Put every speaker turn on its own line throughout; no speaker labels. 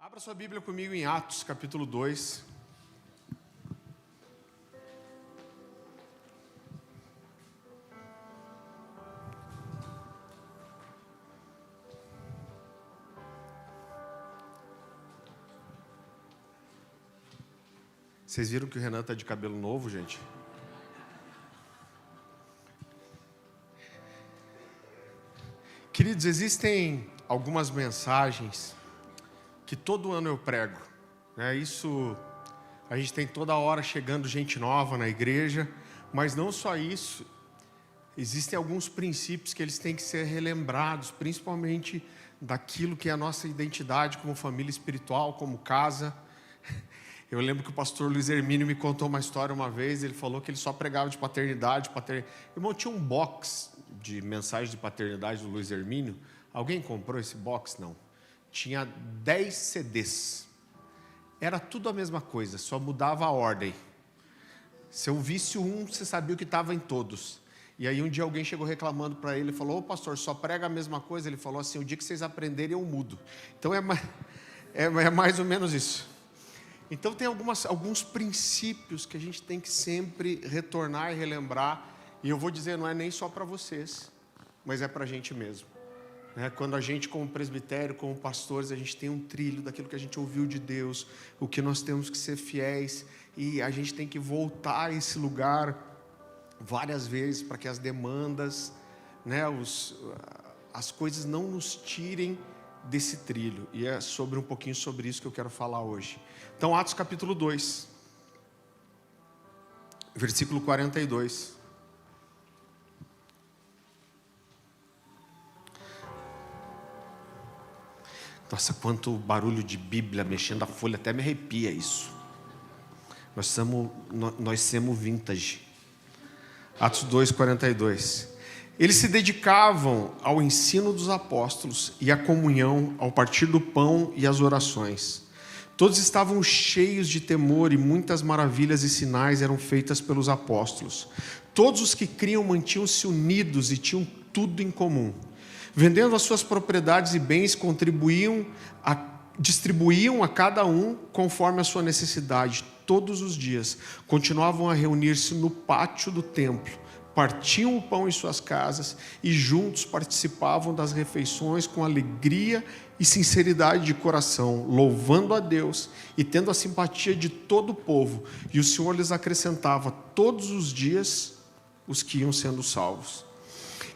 Abra sua Bíblia comigo em Atos, capítulo 2. Vocês viram que o Renan está de cabelo novo, gente? Queridos, existem algumas mensagens que todo ano eu prego, né? Isso, a gente tem toda hora chegando gente nova na igreja, mas não só isso, existem alguns princípios que eles têm que ser relembrados, principalmente daquilo que é a nossa identidade como família espiritual, como casa. Eu lembro que o pastor Luiz Hermínio me contou uma história uma vez, ele falou que ele só pregava de paternidade. Irmão, tinha um box de mensagem de paternidade do Luiz Hermínio. Alguém comprou esse box? Não. Tinha 10 CDs. Era tudo a mesma coisa, só mudava a ordem. Se eu visse um, você sabia o que estava em todos. E aí um dia alguém chegou reclamando para ele e falou: ô pastor, só prega a mesma coisa? Ele falou assim: o dia que vocês aprenderem eu mudo. Então é mais ou menos isso. Então tem alguns princípios que a gente tem que sempre retornar e relembrar. E eu vou dizer, não é nem só para vocês, mas é para a gente mesmo. Quando a gente, como presbitério, como pastores, a gente tem um trilho daquilo que a gente ouviu de Deus, o que nós temos que ser fiéis, e a gente tem que voltar a esse lugar várias vezes para que as demandas, as coisas não nos tirem desse trilho. E é um pouquinho sobre isso que eu quero falar hoje. Então, Atos capítulo 2, versículo 42. Nossa, quanto barulho de Bíblia mexendo a folha, até me arrepia isso. Nós somos vintage. Atos 2, 42. Eles se dedicavam ao ensino dos apóstolos e à comunhão, ao partir do pão e às orações. Todos estavam cheios de temor e muitas maravilhas e sinais eram feitas pelos apóstolos. Todos os que criam mantinham-se unidos e tinham tudo em comum. Vendendo as suas propriedades e bens, distribuíam a cada um conforme a sua necessidade. Todos os dias continuavam a reunir-se no pátio do templo, partiam o pão em suas casas e juntos participavam das refeições com alegria e sinceridade de coração, louvando a Deus e tendo a simpatia de todo o povo. E o Senhor lhes acrescentava todos os dias os que iam sendo salvos.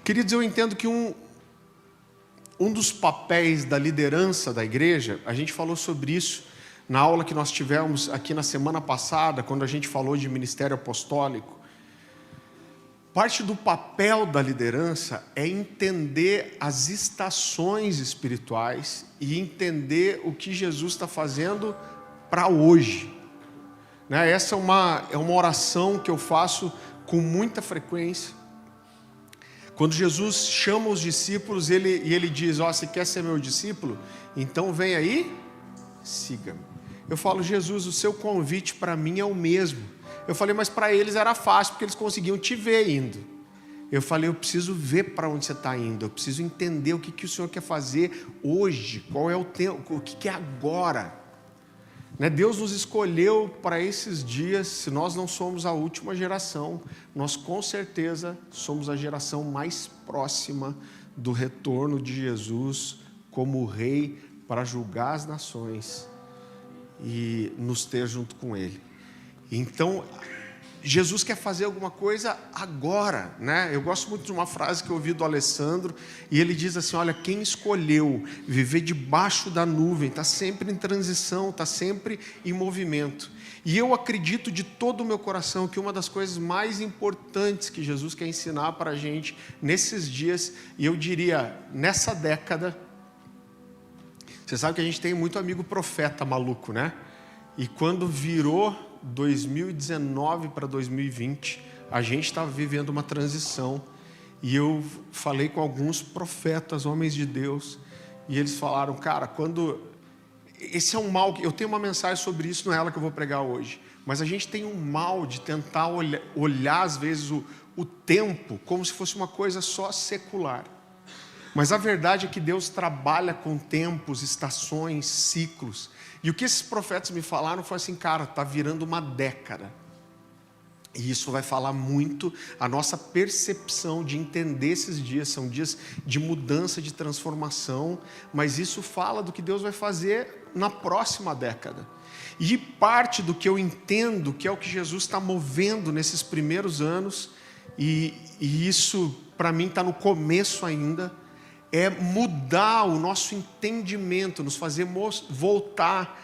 Queridos, eu entendo que um dos papéis da liderança da igreja, a gente falou sobre isso na aula que nós tivemos aqui na semana passada, quando a gente falou de ministério apostólico. Parte do papel da liderança é entender as estações espirituais e entender o que Jesus está fazendo para hoje. Essa é uma oração que eu faço com muita frequência. Quando Jesus chama os discípulos, ele diz: você quer ser meu discípulo? Então vem aí, siga-me. Eu falo: Jesus, o seu convite para mim é o mesmo. Eu falei: mas para eles era fácil, porque eles conseguiam te ver indo. Eu falei: eu preciso ver para onde você está indo, eu preciso entender o que o Senhor quer fazer hoje, qual é o tempo, o que é agora. Deus nos escolheu para esses dias. Se nós não somos a última geração, nós com certeza somos a geração mais próxima do retorno de Jesus como Rei para julgar as nações e nos ter junto com Ele. Então, Jesus quer fazer alguma coisa agora, Eu gosto muito de uma frase que eu ouvi do Alessandro, e ele diz assim: olha, quem escolheu viver debaixo da nuvem está sempre em transição, está sempre em movimento. E eu acredito de todo o meu coração que uma das coisas mais importantes que Jesus quer ensinar para a gente nesses dias, e eu diria nessa década, você sabe que a gente tem muito amigo profeta maluco, E quando virou 2019 para 2020, a gente estava vivendo uma transição, e eu falei com alguns profetas, homens de Deus, e eles falaram: cara, esse é um mal, eu tenho uma mensagem sobre isso, não é ela que eu vou pregar hoje, mas a gente tem um mal de tentar olhar às vezes o tempo como se fosse uma coisa só secular. Mas a verdade é que Deus trabalha com tempos, estações, ciclos. E o que esses profetas me falaram foi assim, cara, está virando uma década. E isso vai falar muito a nossa percepção de entender esses dias. São dias de mudança, de transformação. Mas isso fala do que Deus vai fazer na próxima década. E parte do que eu entendo, que é o que Jesus está movendo nesses primeiros anos, e isso para mim está no começo ainda, é mudar o nosso entendimento, nos fazer voltar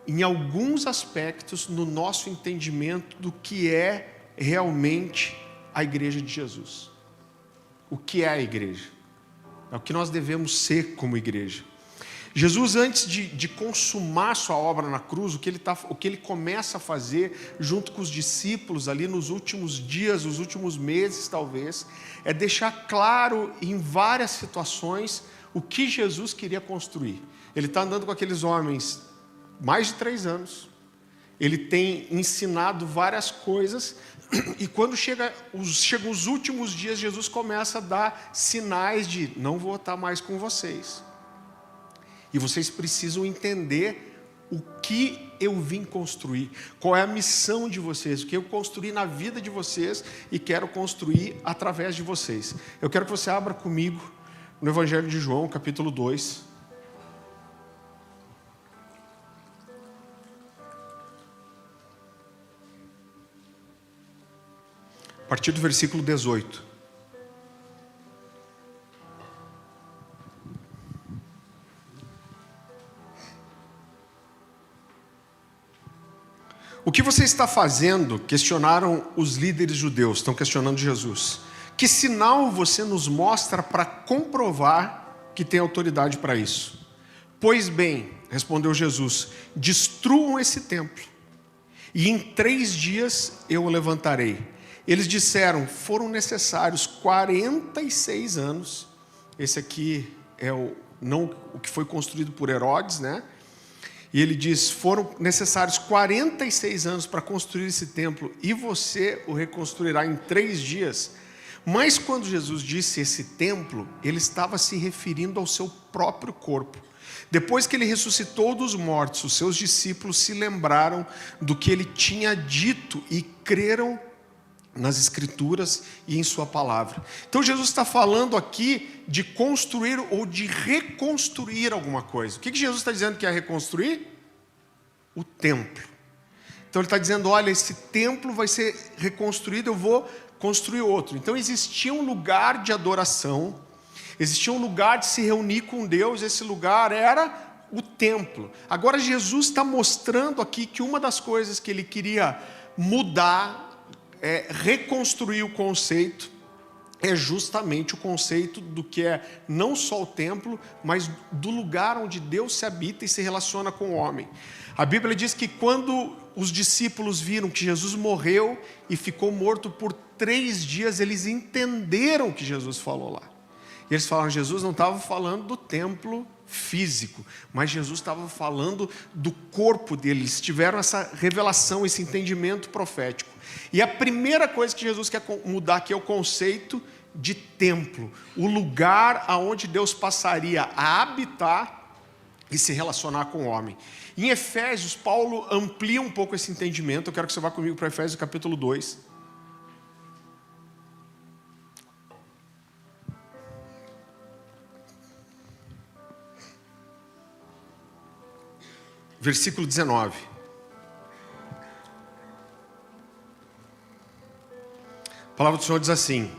em alguns aspectos no nosso entendimento do que é realmente a igreja de Jesus. O que é a igreja? É o que nós devemos ser como igreja. Jesus, antes de consumar sua obra na cruz, o que ele começa a fazer junto com os discípulos ali nos últimos dias, nos últimos meses talvez, é deixar claro em várias situações o que Jesus queria construir. Ele está andando com aqueles homens mais de 3 anos, ele tem ensinado várias coisas, e quando chegam os últimos dias, Jesus começa a dar sinais de, não vou estar mais com vocês, e vocês precisam entender o que eu vim construir, qual é a missão de vocês, o que eu construí na vida de vocês, e quero construir através de vocês. Eu quero que você abra comigo no Evangelho de João, capítulo 2, a partir do versículo 18. O que você está fazendo? Questionaram os líderes judeus, estão questionando Jesus. Que sinal você nos mostra para comprovar que tem autoridade para isso? Pois bem, respondeu Jesus, destruam esse templo, e em 3 dias eu o levantarei. Eles disseram, foram necessários 46 anos, esse aqui é o que foi construído por Herodes, né? E ele diz, foram necessários 46 anos para construir esse templo, e você o reconstruirá em 3 dias. Mas quando Jesus disse esse templo, ele estava se referindo ao seu próprio corpo. Depois que ele ressuscitou dos mortos, os seus discípulos se lembraram do que ele tinha dito e creram nas Escrituras e em sua palavra. Então Jesus está falando aqui de construir ou de reconstruir alguma coisa. O que Jesus está dizendo que é reconstruir? O templo. Então ele está dizendo, olha, esse templo vai ser reconstruído, eu vou construir outro. Então existia um lugar de adoração, existia um lugar de se reunir com Deus, esse lugar era o templo. Agora Jesus está mostrando aqui que uma das coisas que ele queria mudar, reconstruir o conceito, é justamente o conceito do que é não só o templo, mas do lugar onde Deus se habita e se relaciona com o homem. A Bíblia diz que quando os discípulos viram que Jesus morreu e ficou morto por 3 dias, eles entenderam o que Jesus falou lá. E eles falaram, Jesus não estava falando do templo físico, mas Jesus estava falando do corpo dele. Eles tiveram essa revelação, esse entendimento profético. E a primeira coisa que Jesus quer mudar aqui é o conceito de templo, o lugar aonde Deus passaria a habitar e se relacionar com o homem. Em Efésios, Paulo amplia um pouco esse entendimento. Eu quero que você vá comigo para Efésios capítulo 2. Versículo 19. A palavra do Senhor diz assim,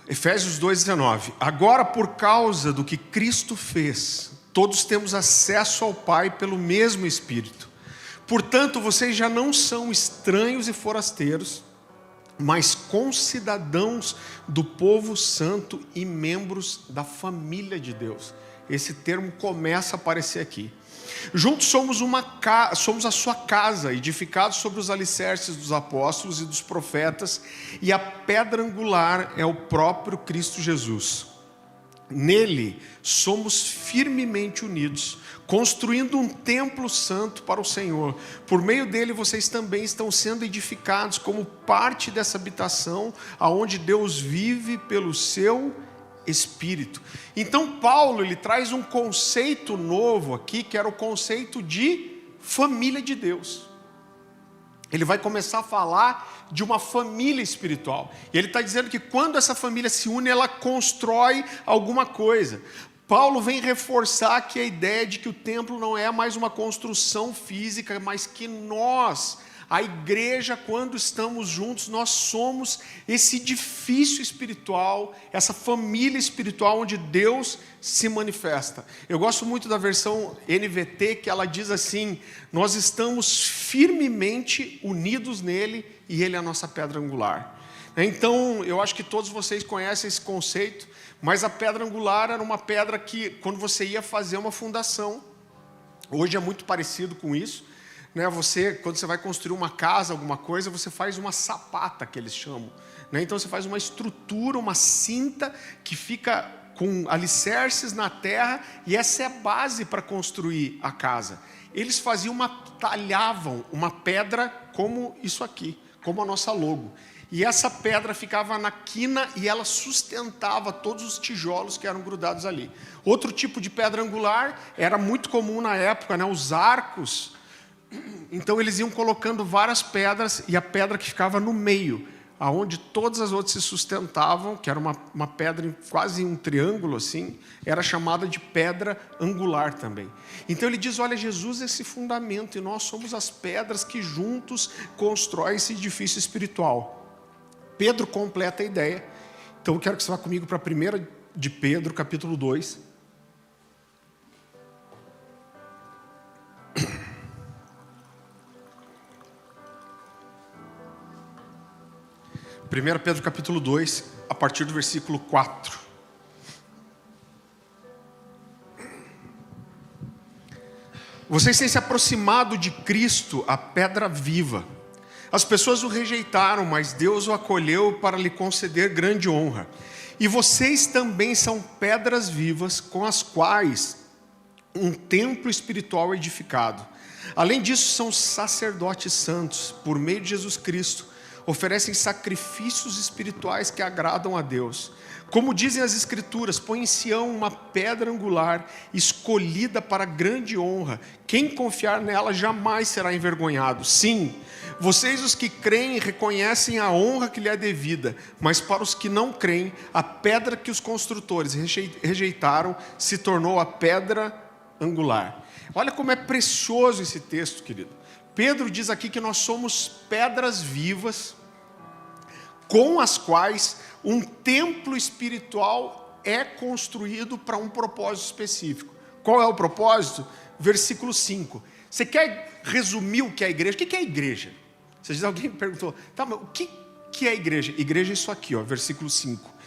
Efésios 2,19. Agora, por causa do que Cristo fez, todos temos acesso ao Pai pelo mesmo Espírito. Portanto, vocês já não são estranhos e forasteiros, mas concidadãos do povo santo e membros da família de Deus. Esse termo começa a aparecer aqui. Juntos somos a sua casa, edificados sobre os alicerces dos apóstolos e dos profetas, e a pedra angular é o próprio Cristo Jesus. Nele somos firmemente unidos, construindo um templo santo para o Senhor. Por meio dele vocês também estão sendo edificados como parte dessa habitação, aonde Deus vive pelo seu espírito. Então Paulo, ele traz um conceito novo aqui, que era o conceito de família de Deus. Ele vai começar a falar de uma família espiritual. E ele está dizendo que quando essa família se une, ela constrói alguma coisa. Paulo vem reforçar que a ideia de que o templo não é mais uma construção física, mas que nós, a igreja, quando estamos juntos, nós somos esse edifício espiritual, essa família espiritual onde Deus se manifesta. Eu gosto muito da versão NVT, que ela diz assim: nós estamos firmemente unidos nele e ele é a nossa pedra angular. Então, eu acho que todos vocês conhecem esse conceito, mas a pedra angular era uma pedra que, quando você ia fazer uma fundação, hoje é muito parecido com isso, né? Quando você vai construir uma casa, alguma coisa, você faz uma sapata, que eles chamam, né? Então você faz uma estrutura, uma cinta que fica com alicerces na terra, e essa é a base para construir a casa. Eles talhavam uma pedra como isso aqui, como a nossa logo, e essa pedra ficava na quina e ela sustentava todos os tijolos que eram grudados ali. Outro tipo de pedra angular era muito comum na época, né? Os arcos. Então eles iam colocando várias pedras, e a pedra que ficava no meio, aonde todas as outras se sustentavam, que era uma pedra quase um triângulo assim, era chamada de pedra angular também. Então ele diz: olha, Jesus é esse fundamento, e nós somos as pedras que juntos constroem esse edifício espiritual. Pedro completa a ideia. Então eu quero que você vá comigo para 1 de Pedro, capítulo 2. 1 Pedro capítulo 2, a partir do versículo 4. Vocês têm se aproximado de Cristo, a pedra viva. As pessoas o rejeitaram, mas Deus o acolheu para lhe conceder grande honra. E vocês também são pedras vivas, com as quais um templo espiritual é edificado. Além disso, são sacerdotes santos, por meio de Jesus Cristo, oferecem sacrifícios espirituais que agradam a Deus. Como dizem as Escrituras, põe em Sião uma pedra angular, escolhida para grande honra. Quem confiar nela jamais será envergonhado. Sim, vocês, os que creem, reconhecem a honra que lhe é devida, mas para os que não creem, a pedra que os construtores rejeitaram se tornou a pedra angular. Olha como é precioso esse texto, querido. Pedro diz aqui que nós somos pedras vivas, com as quais um templo espiritual é construído para um propósito específico. Qual é o propósito? Versículo 5. Você quer resumir o que é a igreja? O que é a igreja? Alguém me perguntou, tá, mas o que é a igreja? Igreja é isso aqui, ó, versículo 5.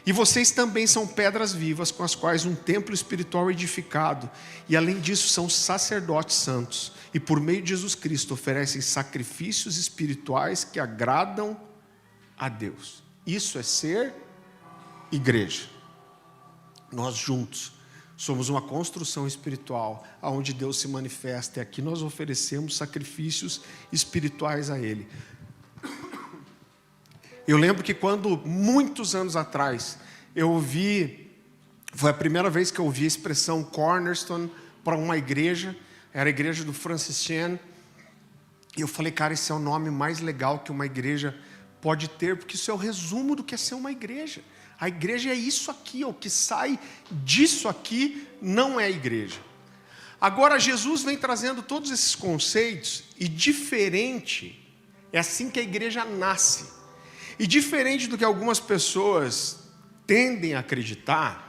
E vocês também são pedras vivas, com as quais um templo espiritual é edificado, e além disso são sacerdotes santos, e por meio de Jesus Cristo oferecem sacrifícios espirituais que agradam a Deus. Isso é ser igreja. Nós juntos somos uma construção espiritual, onde Deus se manifesta, e aqui nós oferecemos sacrifícios espirituais a Ele. Eu lembro que quando, muitos anos atrás, foi a primeira vez que eu ouvi a expressão Cornerstone para uma igreja, era a igreja do Francis Chan, e eu falei, cara, esse é o nome mais legal que uma igreja pode ter, porque isso é o resumo do que é ser uma igreja. A igreja é isso aqui, o que sai disso aqui não é a igreja. Agora, Jesus vem trazendo todos esses conceitos, e diferente, é assim que a igreja nasce. E diferente do que algumas pessoas tendem a acreditar,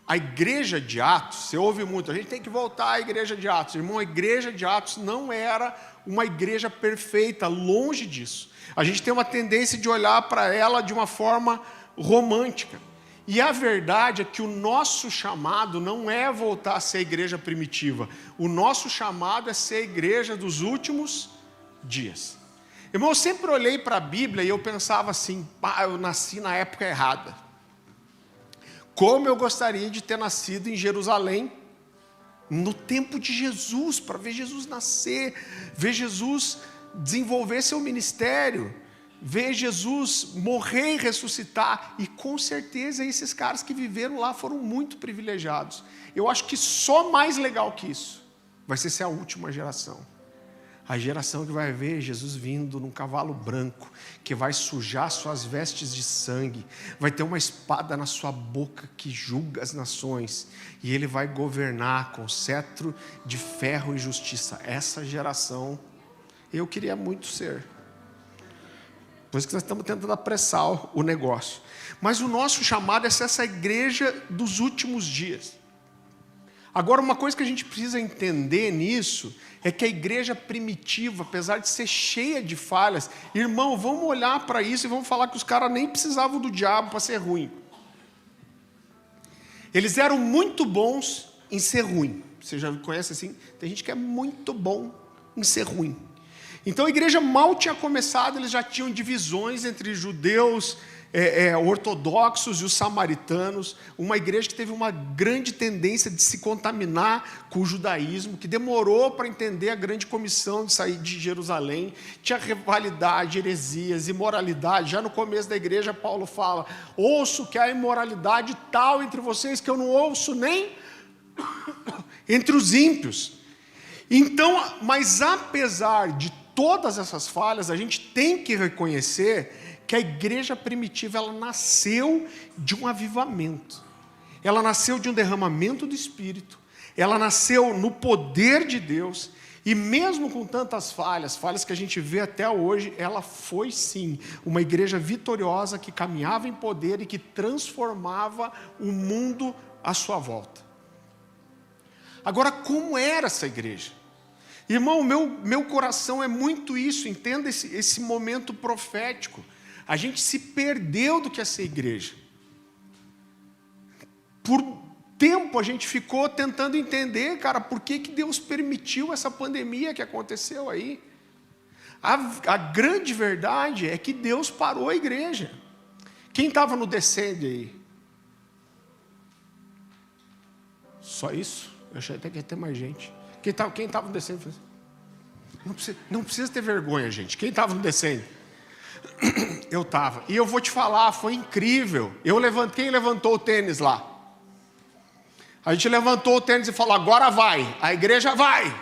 a igreja de Atos, você ouve muito, a gente tem que voltar à igreja de Atos. Irmão, a igreja de Atos não era uma igreja perfeita, longe disso. A gente tem uma tendência de olhar para ela de uma forma romântica. E a verdade é que o nosso chamado não é voltar a ser a igreja primitiva. O nosso chamado é ser a igreja dos últimos dias. Irmão, eu sempre olhei para a Bíblia e eu pensava assim, eu nasci na época errada. Como eu gostaria de ter nascido em Jerusalém, no tempo de Jesus, para ver Jesus nascer, ver Jesus desenvolver seu ministério. ver Jesus morrer e ressuscitar. E com certeza esses caras que viveram lá foram muito privilegiados. Eu acho que só mais legal que isso vai ser a última geração. A geração que vai ver Jesus vindo num cavalo branco, que vai sujar suas vestes de sangue, vai ter uma espada na sua boca que julga as nações, e ele vai governar com cetro de ferro e justiça. Essa geração, eu queria muito ser. Por isso que nós estamos tentando apressar o negócio. Mas o nosso chamado é ser essa igreja dos últimos dias. Agora, uma coisa que a gente precisa entender nisso é que a igreja primitiva, apesar de ser cheia de falhas, irmão, vamos olhar para isso e vamos falar que os caras nem precisavam do diabo para ser ruim. Eles eram muito bons em ser ruim. Você já conhece assim? Tem gente que é muito bom em ser ruim. Então a igreja mal tinha começado, eles já tinham divisões entre judeus, ortodoxos e os samaritanos, uma igreja que teve uma grande tendência de se contaminar com o judaísmo, que demorou para entender a grande comissão de sair de Jerusalém, tinha rivalidade, heresias, imoralidade. Já no começo da igreja Paulo fala: ouço que há imoralidade tal entre vocês que eu não ouço nem entre os ímpios. Então, mas apesar de todas essas falhas, a gente tem que reconhecer que a igreja primitiva, ela nasceu de um avivamento, ela nasceu de um derramamento do Espírito, ela nasceu no poder de Deus, e mesmo com tantas falhas que a gente vê até hoje, ela foi sim uma igreja vitoriosa que caminhava em poder e que transformava o mundo à sua volta. Agora, como era essa igreja? Irmão, meu coração é muito isso, entenda esse momento profético. A gente se perdeu do que é ser igreja. Por tempo a gente ficou tentando entender, cara, por que Deus permitiu essa pandemia que aconteceu aí. A grande verdade é que Deus parou a igreja. Quem estava no descende aí? Só isso? Eu achei até que ia ter mais gente. Quem estava no descende? Não precisa ter vergonha, gente. Quem estava no descende? Eu estava. E eu vou te falar, foi incrível. Quem levantou o tênis lá? A gente levantou o tênis e falou: agora vai. A igreja vai.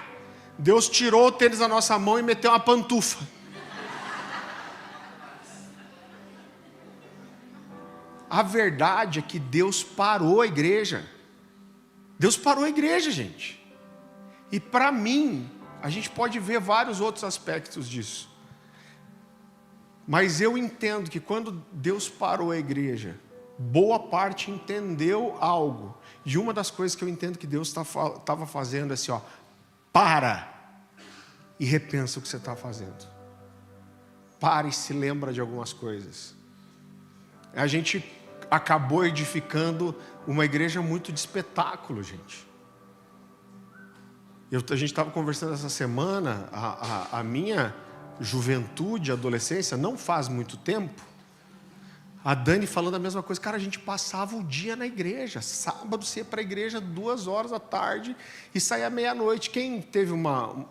Deus tirou o tênis da nossa mão e meteu uma pantufa. A verdade é que Deus parou a igreja. Deus parou a igreja, gente. E para mim, a gente pode ver vários outros aspectos disso. Mas eu entendo que quando Deus parou a igreja, boa parte entendeu algo. E uma das coisas que eu entendo que Deus estava fazendo é assim, para e repensa o que você está fazendo. Para e se lembra de algumas coisas. A gente acabou edificando uma igreja muito de espetáculo, gente. A gente estava conversando essa semana, a minha juventude, adolescência, não faz muito tempo, a Dani falando a mesma coisa, cara, a gente passava o dia na igreja, sábado você ia para a igreja 2h da tarde e saía meia-noite. Quem teve uma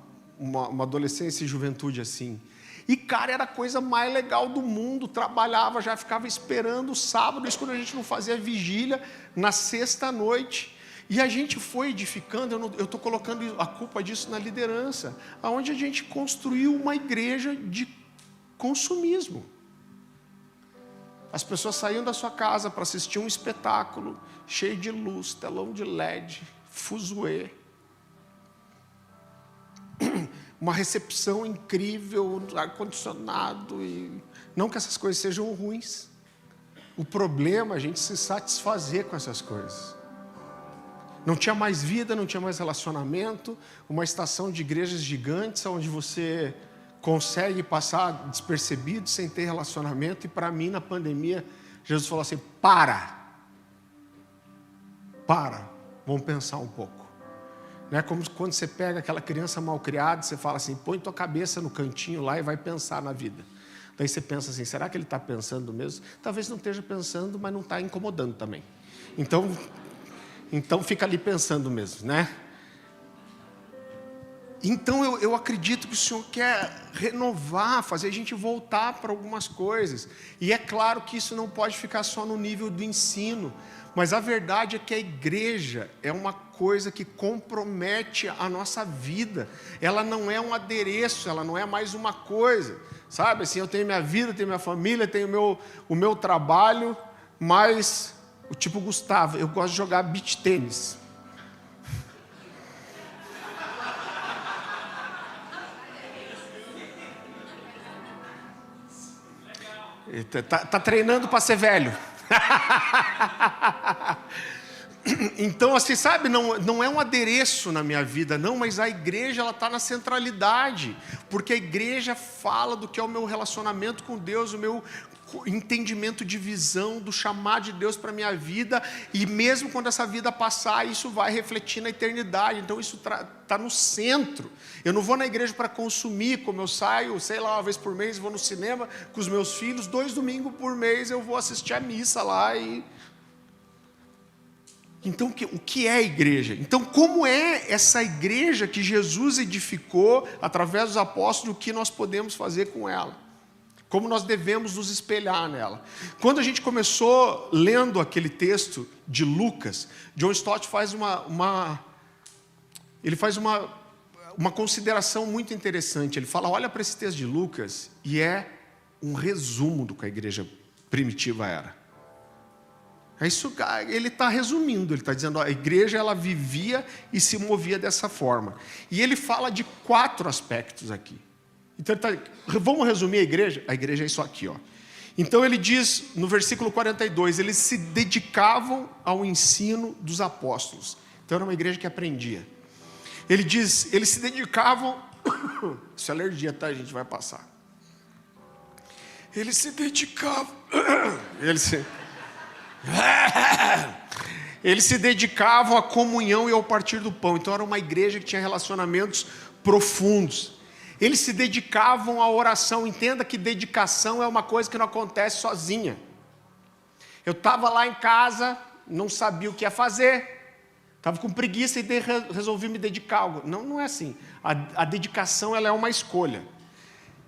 adolescência e juventude assim? E cara, era a coisa mais legal do mundo, trabalhava, já ficava esperando o sábado, isso quando a gente não fazia vigília, na sexta-noite. E a gente foi edificando, eu estou colocando a culpa disso na liderança, onde a gente construiu uma igreja de consumismo. As pessoas saíam da sua casa para assistir um espetáculo, cheio de luz, telão de LED, fuzuê. Uma recepção incrível, ar-condicionado. Não que essas coisas sejam ruins. O problema é a gente se satisfazer com essas coisas. Não tinha mais vida, não tinha mais relacionamento, uma estação de igrejas gigantes, onde você consegue passar despercebido, sem ter relacionamento. E para mim, na pandemia, Jesus falou assim: para, vamos pensar um pouco. Não é como quando você pega aquela criança mal criada, você fala assim: põe tua cabeça no cantinho lá e vai pensar na vida. Daí você pensa assim: será que ele está pensando mesmo? Talvez não esteja pensando, mas não está incomodando também. Então fica ali pensando mesmo, né? Então eu acredito que o Senhor quer renovar, fazer a gente voltar para algumas coisas. E é claro que isso não pode ficar só no nível do ensino, mas a verdade é que a igreja é uma coisa que compromete a nossa vida. Ela não é um adereço, ela não é mais uma coisa. Sabe, assim, eu tenho minha vida, tenho minha família, tenho o meu trabalho, mas, o tipo Gustavo, eu gosto de jogar beach tênis. Tá treinando para ser velho. Então, assim, sabe, não é um adereço na minha vida, não, mas a igreja, ela está na centralidade, porque a igreja fala do que é o meu relacionamento com Deus, o meu entendimento de visão, do chamado de Deus para a minha vida, e mesmo quando essa vida passar, isso vai refletir na eternidade. Então isso está no centro. Eu não vou na igreja para consumir, como eu saio, sei lá, uma vez por mês, vou no cinema com os meus filhos, 2 domingos por mês eu vou assistir a missa lá e... Então, o que é a igreja? Então, como é essa igreja que Jesus edificou através dos apóstolos, o que nós podemos fazer com ela? Como nós devemos nos espelhar nela? Quando a gente começou lendo aquele texto de Lucas, John Stott faz uma consideração muito interessante. Ele fala, olha para esse texto de Lucas, e é um resumo do que a igreja primitiva era. É isso, ele está resumindo, ele está dizendo, ó, a igreja ela vivia e se movia dessa forma. E ele fala de 4 aspectos aqui. Então, vamos resumir a igreja? A igreja é isso aqui, ó. Então ele diz no versículo 42, eles se dedicavam ao ensino dos apóstolos. Então era uma igreja que aprendia. Ele diz, eles se dedicavam, isso é alergia, tá, gente, vai passar. Eles se dedicavam, eles se dedicavam à comunhão e ao partir do pão. Então era uma igreja que tinha relacionamentos profundos. Eles se dedicavam à oração. Entenda que dedicação é uma coisa que não acontece sozinha. Eu estava lá em casa, não sabia o que ia fazer, estava com preguiça e resolvi me dedicar a algo. Não é assim. A dedicação ela é uma escolha.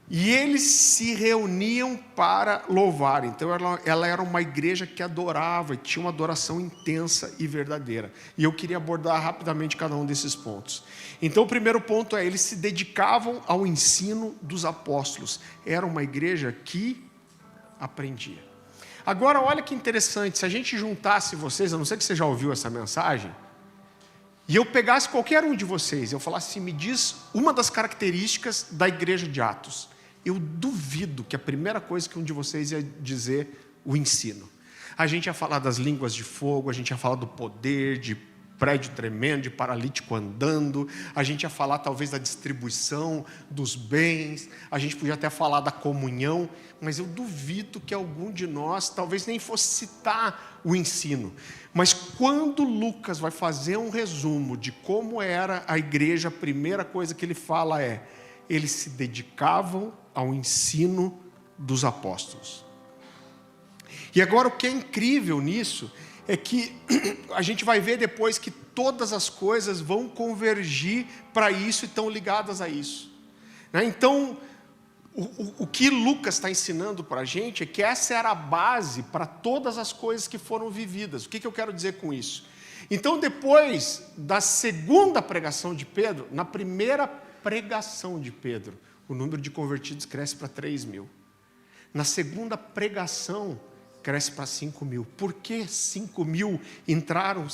E eles se reuniam para louvar. Então ela era uma igreja que adorava, e tinha uma adoração intensa e verdadeira. E eu queria abordar rapidamente cada um desses pontos. Então o primeiro ponto é, eles se dedicavam ao ensino dos apóstolos. Era uma igreja que aprendia. Agora olha que interessante, se a gente juntasse vocês, eu não sei que você já ouviu essa mensagem, e eu pegasse qualquer um de vocês, eu falasse assim, me diz uma das características da igreja de Atos. Eu duvido que a primeira coisa que um de vocês ia dizer, o ensino. A gente ia falar das línguas de fogo, a gente ia falar do poder, de prédio tremendo, de paralítico andando, a gente ia falar talvez da distribuição dos bens, a gente podia até falar da comunhão, mas eu duvido que algum de nós talvez nem fosse citar o ensino. Mas quando Lucas vai fazer um resumo de como era a igreja, a primeira coisa que ele fala é, eles se dedicavam ao ensino dos apóstolos. E agora o que é incrível nisso é que a gente vai ver depois que todas as coisas vão convergir para isso e estão ligadas a isso. Então, o que Lucas está ensinando para a gente é que essa era a base para todas as coisas que foram vividas. O que eu quero dizer com isso? Então, depois da segunda pregação de Pedro, na primeira pregação de Pedro, o número de convertidos cresce para 3.000. Na segunda pregação, cresce para 5.000. Por que 5.000 entraram,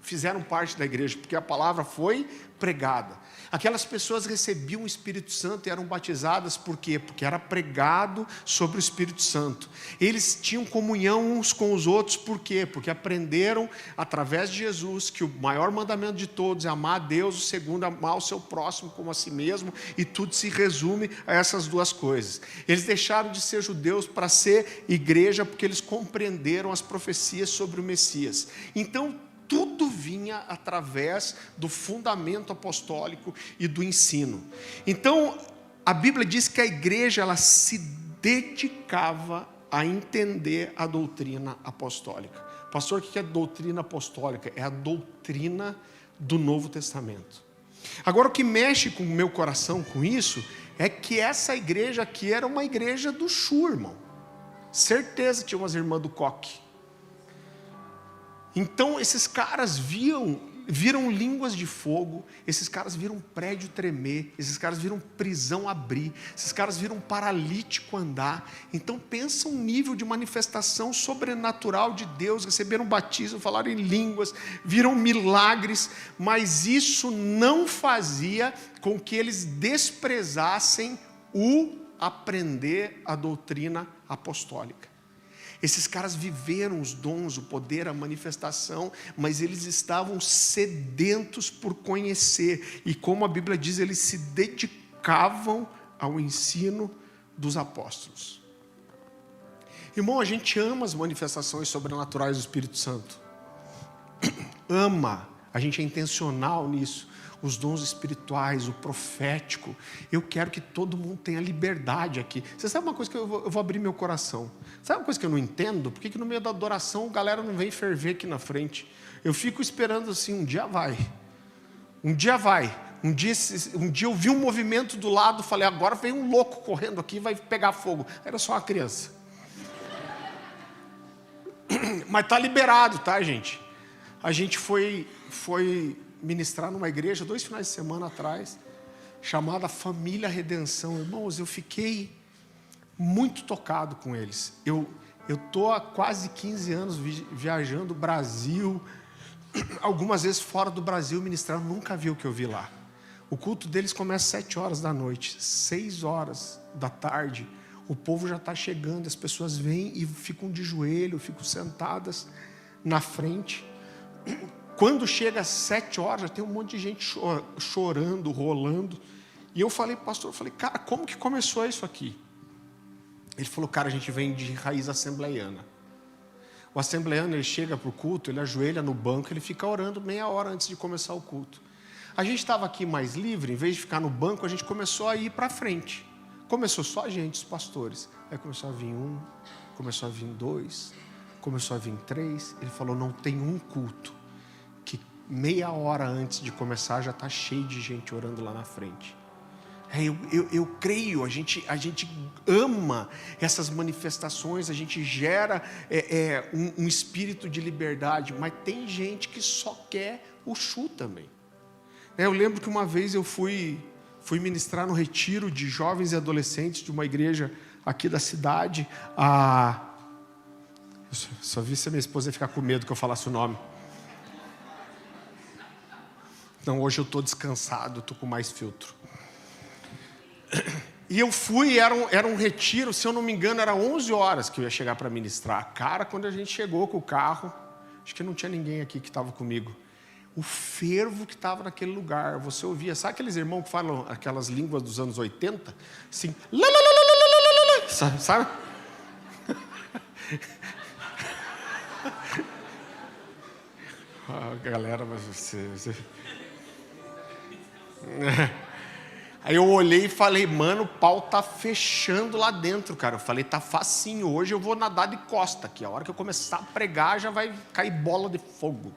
fizeram parte da igreja? Porque a palavra foi pregada. Aquelas pessoas recebiam o Espírito Santo e eram batizadas, por quê? Porque era pregado sobre o Espírito Santo. Eles tinham comunhão uns com os outros, por quê? Porque aprenderam através de Jesus que o maior mandamento de todos é amar a Deus, o segundo é amar o seu próximo como a si mesmo, e tudo se resume a essas duas coisas. Eles deixaram de ser judeus para ser igreja, porque eles compreenderam as profecias sobre o Messias. Então, tudo vinha através do fundamento apostólico e do ensino. Então, a Bíblia diz que a igreja ela se dedicava a entender a doutrina apostólica. Pastor, o que é doutrina apostólica? É a doutrina do Novo Testamento. Agora, o que mexe com o meu coração com isso é que essa igreja aqui era uma igreja do Chu, irmão. Certeza tinha umas irmãs do coque. Então esses caras viram línguas de fogo, esses caras viram prédio tremer, esses caras viram prisão abrir, esses caras viram paralítico andar. Então pensa um nível de manifestação sobrenatural de Deus, receberam batismo, falaram em línguas, viram milagres, mas isso não fazia com que eles desprezassem o aprender a doutrina apostólica. Esses caras viveram os dons, o poder, a manifestação, mas eles estavam sedentos por conhecer. E como a Bíblia diz, eles se dedicavam ao ensino dos apóstolos. Irmão, a gente ama as manifestações sobrenaturais do Espírito Santo. Ama, a gente é intencional nisso. Os dons espirituais, o profético. Eu quero que todo mundo tenha liberdade aqui. Você sabe uma coisa que eu vou abrir meu coração? Sabe uma coisa que eu não entendo? Por que no meio da adoração a galera não vem ferver aqui na frente? Eu fico esperando assim, um dia vai. Um dia vai. Um dia eu vi um movimento do lado, falei, agora vem um louco correndo aqui e vai pegar fogo. Era só uma criança. Mas está liberado, tá, gente? A gente foi ministrar numa igreja 2 finais de semana atrás, chamada Família Redenção. Irmãos, eu fiquei muito tocado com eles. Eu estou há quase 15 anos viajando o Brasil, algumas vezes fora do Brasil ministrando, nunca vi o que eu vi lá. O culto deles começa às 7 horas da noite, 6 horas da tarde, o povo já está chegando, as pessoas vêm e ficam de joelho, ficam sentadas na frente. Quando chega às 7 horas, já tem um monte de gente chorando, rolando. E eu falei, pastor, cara, como que começou isso aqui? Ele falou, cara, a gente vem de raiz assembleiana. O assembleiano, ele chega para o culto, ele ajoelha no banco, ele fica orando meia hora antes de começar o culto. A gente estava aqui mais livre, em vez de ficar no banco, a gente começou a ir para frente. Começou só a gente, os pastores. Aí começou a vir 1, começou a vir 2, começou a vir 3. Ele falou, não tem um culto que meia hora antes de começar já está cheio de gente orando lá na frente. Eu creio, a gente ama essas manifestações, a gente gera um espírito de liberdade, mas tem gente que só quer o Chu também. Eu lembro que uma vez eu fui ministrar no retiro de jovens e adolescentes de uma igreja aqui da cidade. Eu só vi se a minha esposa ia ficar com medo que eu falasse o nome. Então hoje eu estou descansado, estou com mais filtro. E eu fui, era um retiro, se eu não me engano, era 11 horas que eu ia chegar para ministrar. Cara, quando a gente chegou com o carro, acho que não tinha ninguém aqui que estava comigo. O fervo que estava naquele lugar, você ouvia, sabe aqueles irmãos que falam aquelas línguas dos anos 80? Assim, sabe? Galera, mas você... Aí eu olhei e falei, mano, o pau tá fechando lá dentro, cara. Eu falei, tá facinho, hoje eu vou nadar de costa aqui. A hora que eu começar a pregar, já vai cair bola de fogo.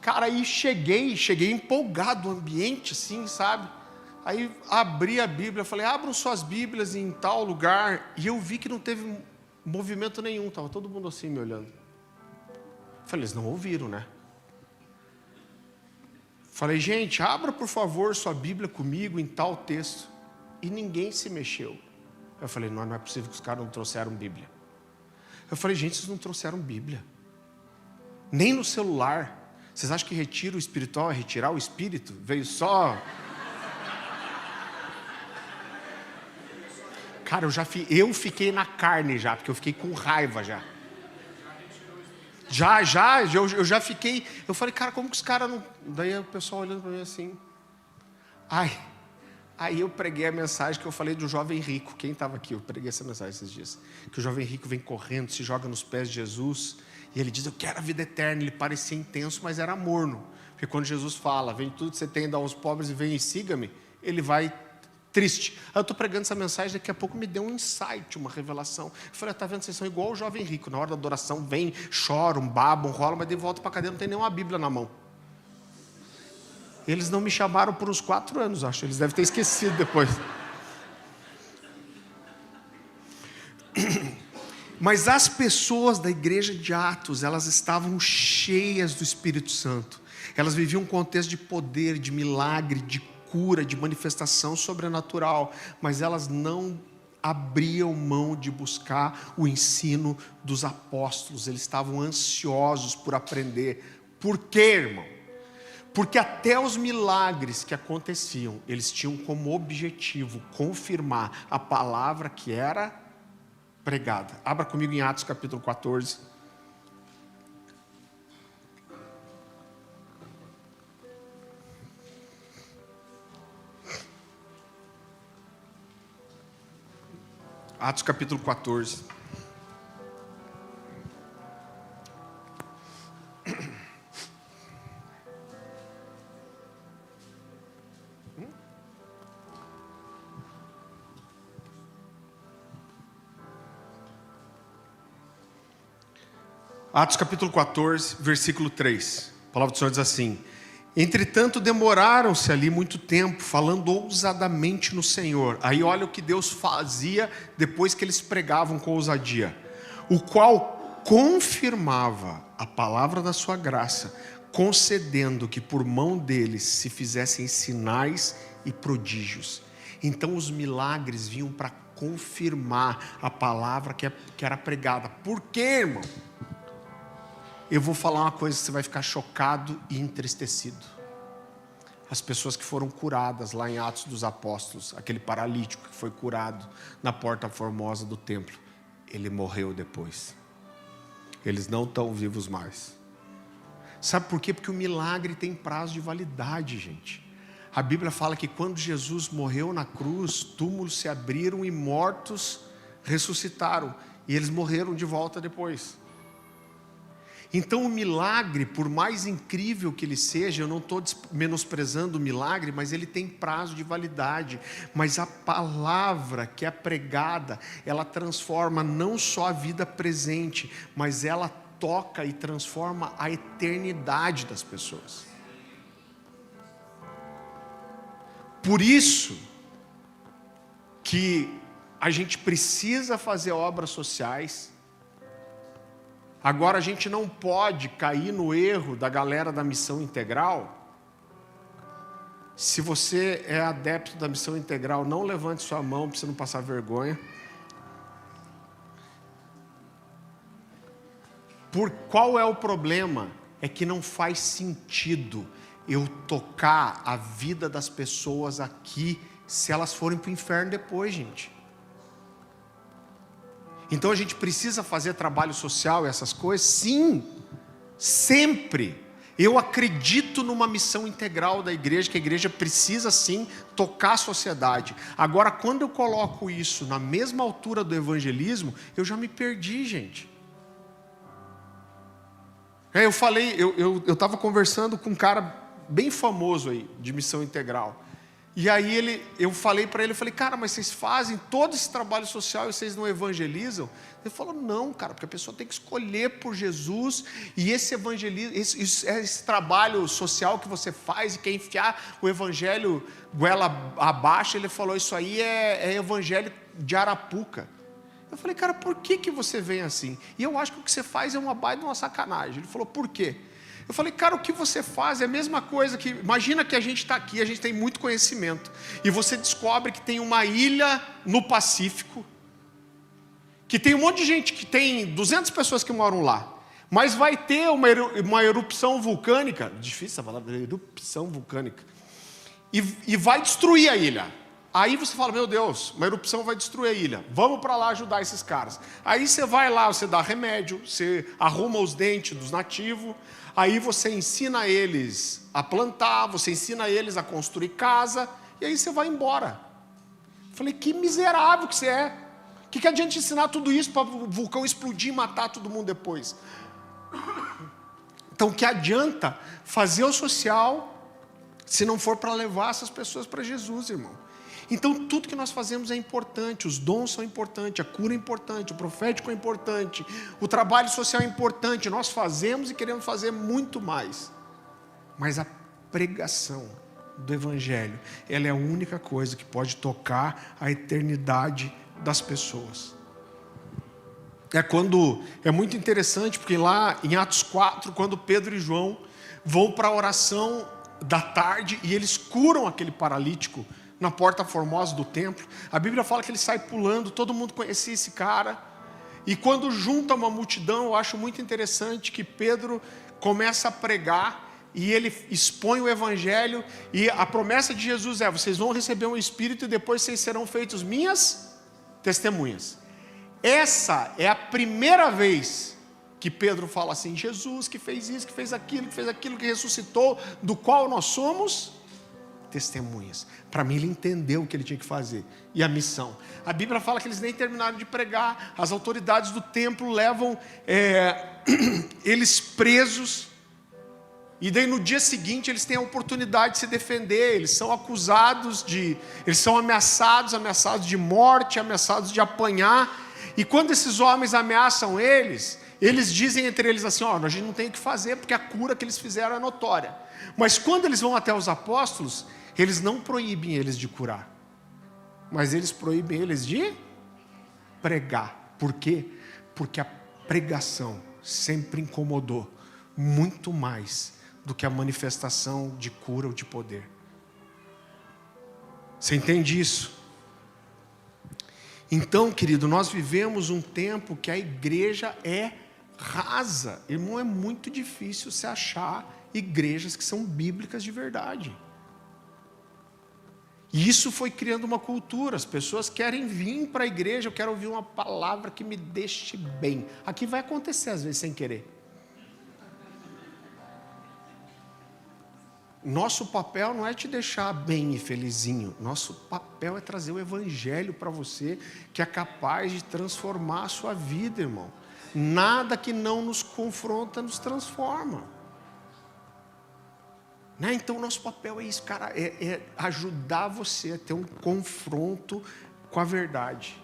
Cara, aí cheguei empolgado, o ambiente assim, sabe? Aí abri a Bíblia, falei, abram suas Bíblias em tal lugar. E eu vi que não teve movimento nenhum, estava todo mundo assim me olhando. Falei, eles não ouviram, né? Falei, gente, abra por favor sua Bíblia comigo em tal texto. E ninguém se mexeu. Eu falei, não é possível que os caras não trouxeram Bíblia. Eu falei, gente, vocês não trouxeram Bíblia. Nem no celular. Vocês acham que retiro espiritual é retirar o espírito? Veio só... Cara, eu fiquei na carne já, porque eu fiquei com raiva já. Eu já fiquei... Eu falei, cara, como que os caras não... Daí o pessoal olhando para mim assim... Aí eu preguei a mensagem que eu falei do jovem rico. Quem estava aqui? Eu preguei essa mensagem esses dias. Que o jovem rico vem correndo, se joga nos pés de Jesus... E ele diz, eu quero a vida eterna. Ele parecia intenso, mas era morno. Porque quando Jesus fala, vem tudo que você tem, dá aos pobres e vem e siga-me, ele vai triste. Aí eu estou pregando essa mensagem, daqui a pouco me deu um insight, uma revelação. Eu falei, tá vendo, vocês são igual o jovem rico. Na hora da adoração, vem, choram, babam, rolam, mas de volta para a cadeira não tem nenhuma Bíblia na mão. Eles não me chamaram por uns 4 anos, acho. Eles devem ter esquecido depois. Mas as pessoas da igreja de Atos, elas estavam cheias do Espírito Santo. Elas viviam um contexto de poder, de milagre, de cura, de manifestação sobrenatural. Mas elas não abriam mão de buscar o ensino dos apóstolos. Eles estavam ansiosos por aprender. Por quê, irmão? Porque até os milagres que aconteciam, eles tinham como objetivo confirmar a palavra que era pregada. Abra comigo em Atos capítulo 14. Atos capítulo 14. Atos capítulo 14, versículo 3. A palavra do Senhor diz assim: entretanto demoraram-se ali muito tempo, falando ousadamente no Senhor. Aí olha o que Deus fazia depois que eles pregavam com ousadia. O qual confirmava a palavra da sua graça, concedendo que por mão deles se fizessem sinais e prodígios. Então os milagres vinham para confirmar a palavra que era pregada. Por quê, irmão? Eu vou falar uma coisa que você vai ficar chocado e entristecido. As pessoas que foram curadas lá em Atos dos Apóstolos, aquele paralítico que foi curado na porta formosa do templo, ele morreu depois. Eles não estão vivos mais. Sabe por quê? Porque o milagre tem prazo de validade, gente. A Bíblia fala que quando Jesus morreu na cruz, túmulos se abriram e mortos ressuscitaram. E eles morreram de volta depois. Então o milagre, por mais incrível que ele seja, eu não estou menosprezando o milagre, mas ele tem prazo de validade. Mas a palavra que é pregada, ela transforma não só a vida presente, mas ela toca e transforma a eternidade das pessoas. Por isso que a gente precisa fazer obras sociais. Agora a gente não pode cair no erro da galera da missão integral. Se você é adepto da missão integral, não levante sua mão para você não passar vergonha. Qual é o problema? É que não faz sentido eu tocar a vida das pessoas aqui se elas forem para o inferno depois, gente. Então a gente precisa fazer trabalho social e essas coisas? Sim, sempre. Eu acredito numa missão integral da igreja, que a igreja precisa sim tocar a sociedade. Agora, quando eu coloco isso na mesma altura do evangelismo, eu já me perdi, gente. Eu falei, eu estava conversando com um cara bem famoso aí, de missão integral. E aí eu falei para ele, eu falei, cara, mas vocês fazem todo esse trabalho social e vocês não evangelizam? Ele falou, não, cara, porque a pessoa tem que escolher por Jesus, e esse evangelismo, esse trabalho social que você faz e quer enfiar o evangelho goela abaixo, ele falou, isso aí é evangelho de Arapuca. Eu falei, cara, por que você vem assim? E eu acho que o que você faz é uma baita de uma sacanagem. Ele falou, por quê? Eu falei, cara, o que você faz é a mesma coisa que... Imagina que a gente está aqui, a gente tem muito conhecimento. E você descobre que tem uma ilha no Pacífico, que tem um monte de gente, que tem 200 pessoas que moram lá. Mas vai ter uma erupção vulcânica, difícil essa palavra, erupção vulcânica, e vai destruir a ilha. Aí você fala, meu Deus, uma erupção vai destruir a ilha, vamos para lá ajudar esses caras. Aí você vai lá, você dá remédio, você arruma os dentes dos nativos, aí você ensina eles a plantar, você ensina eles a construir casa, e aí você vai embora. Eu falei, que miserável que você é. O que adianta ensinar tudo isso para o vulcão explodir e matar todo mundo depois? Então, que adianta fazer o social se não for para levar essas pessoas para Jesus, irmão? Então, tudo que nós fazemos é importante, os dons são importantes, a cura é importante, o profético é importante, o trabalho social é importante, nós fazemos e queremos fazer muito mais. Mas a pregação do Evangelho, ela é a única coisa que pode tocar a eternidade das pessoas. É muito interessante, porque lá em Atos 4, quando Pedro e João vão para a oração da tarde e eles curam aquele paralítico na porta formosa do templo, a Bíblia fala que ele sai pulando, todo mundo conhecia esse cara, e quando junta uma multidão, eu acho muito interessante que Pedro começa a pregar, e ele expõe o Evangelho, e a promessa de Jesus é: vocês vão receber um Espírito e depois vocês serão feitos minhas testemunhas. Essa é a primeira vez que Pedro fala assim: Jesus que fez isso, que fez aquilo, que ressuscitou, do qual nós somos testemunhas. Para mim, ele entendeu o que ele tinha que fazer e a missão. A Bíblia fala que eles nem terminaram de pregar, as autoridades do templo levam eles presos, e daí no dia seguinte eles têm a oportunidade de se defender. Eles são eles são ameaçados de morte, ameaçados de apanhar. E quando esses homens ameaçam eles dizem entre eles assim: a gente não tem o que fazer, porque a cura que eles fizeram é notória. Mas quando eles vão até os apóstolos, eles não proíbem eles de curar, mas eles proíbem eles de pregar. Por quê? Porque a pregação sempre incomodou muito mais do que a manifestação de cura ou de poder. Você entende isso? Então, querido, nós vivemos um tempo que a igreja é rasa. Irmão, é muito difícil se achar igrejas que são bíblicas de verdade. E isso foi criando uma cultura. As pessoas querem vir para a igreja: eu quero ouvir uma palavra que me deixe bem. Aqui vai acontecer às vezes sem querer. Nosso papel não é te deixar bem e felizinho. Nosso papel é trazer o Evangelho para você, que é capaz de transformar a sua vida, irmão. Nada que não nos confronta nos transforma. Né? Então, nosso papel é isso, cara, é ajudar você a ter um confronto com a verdade.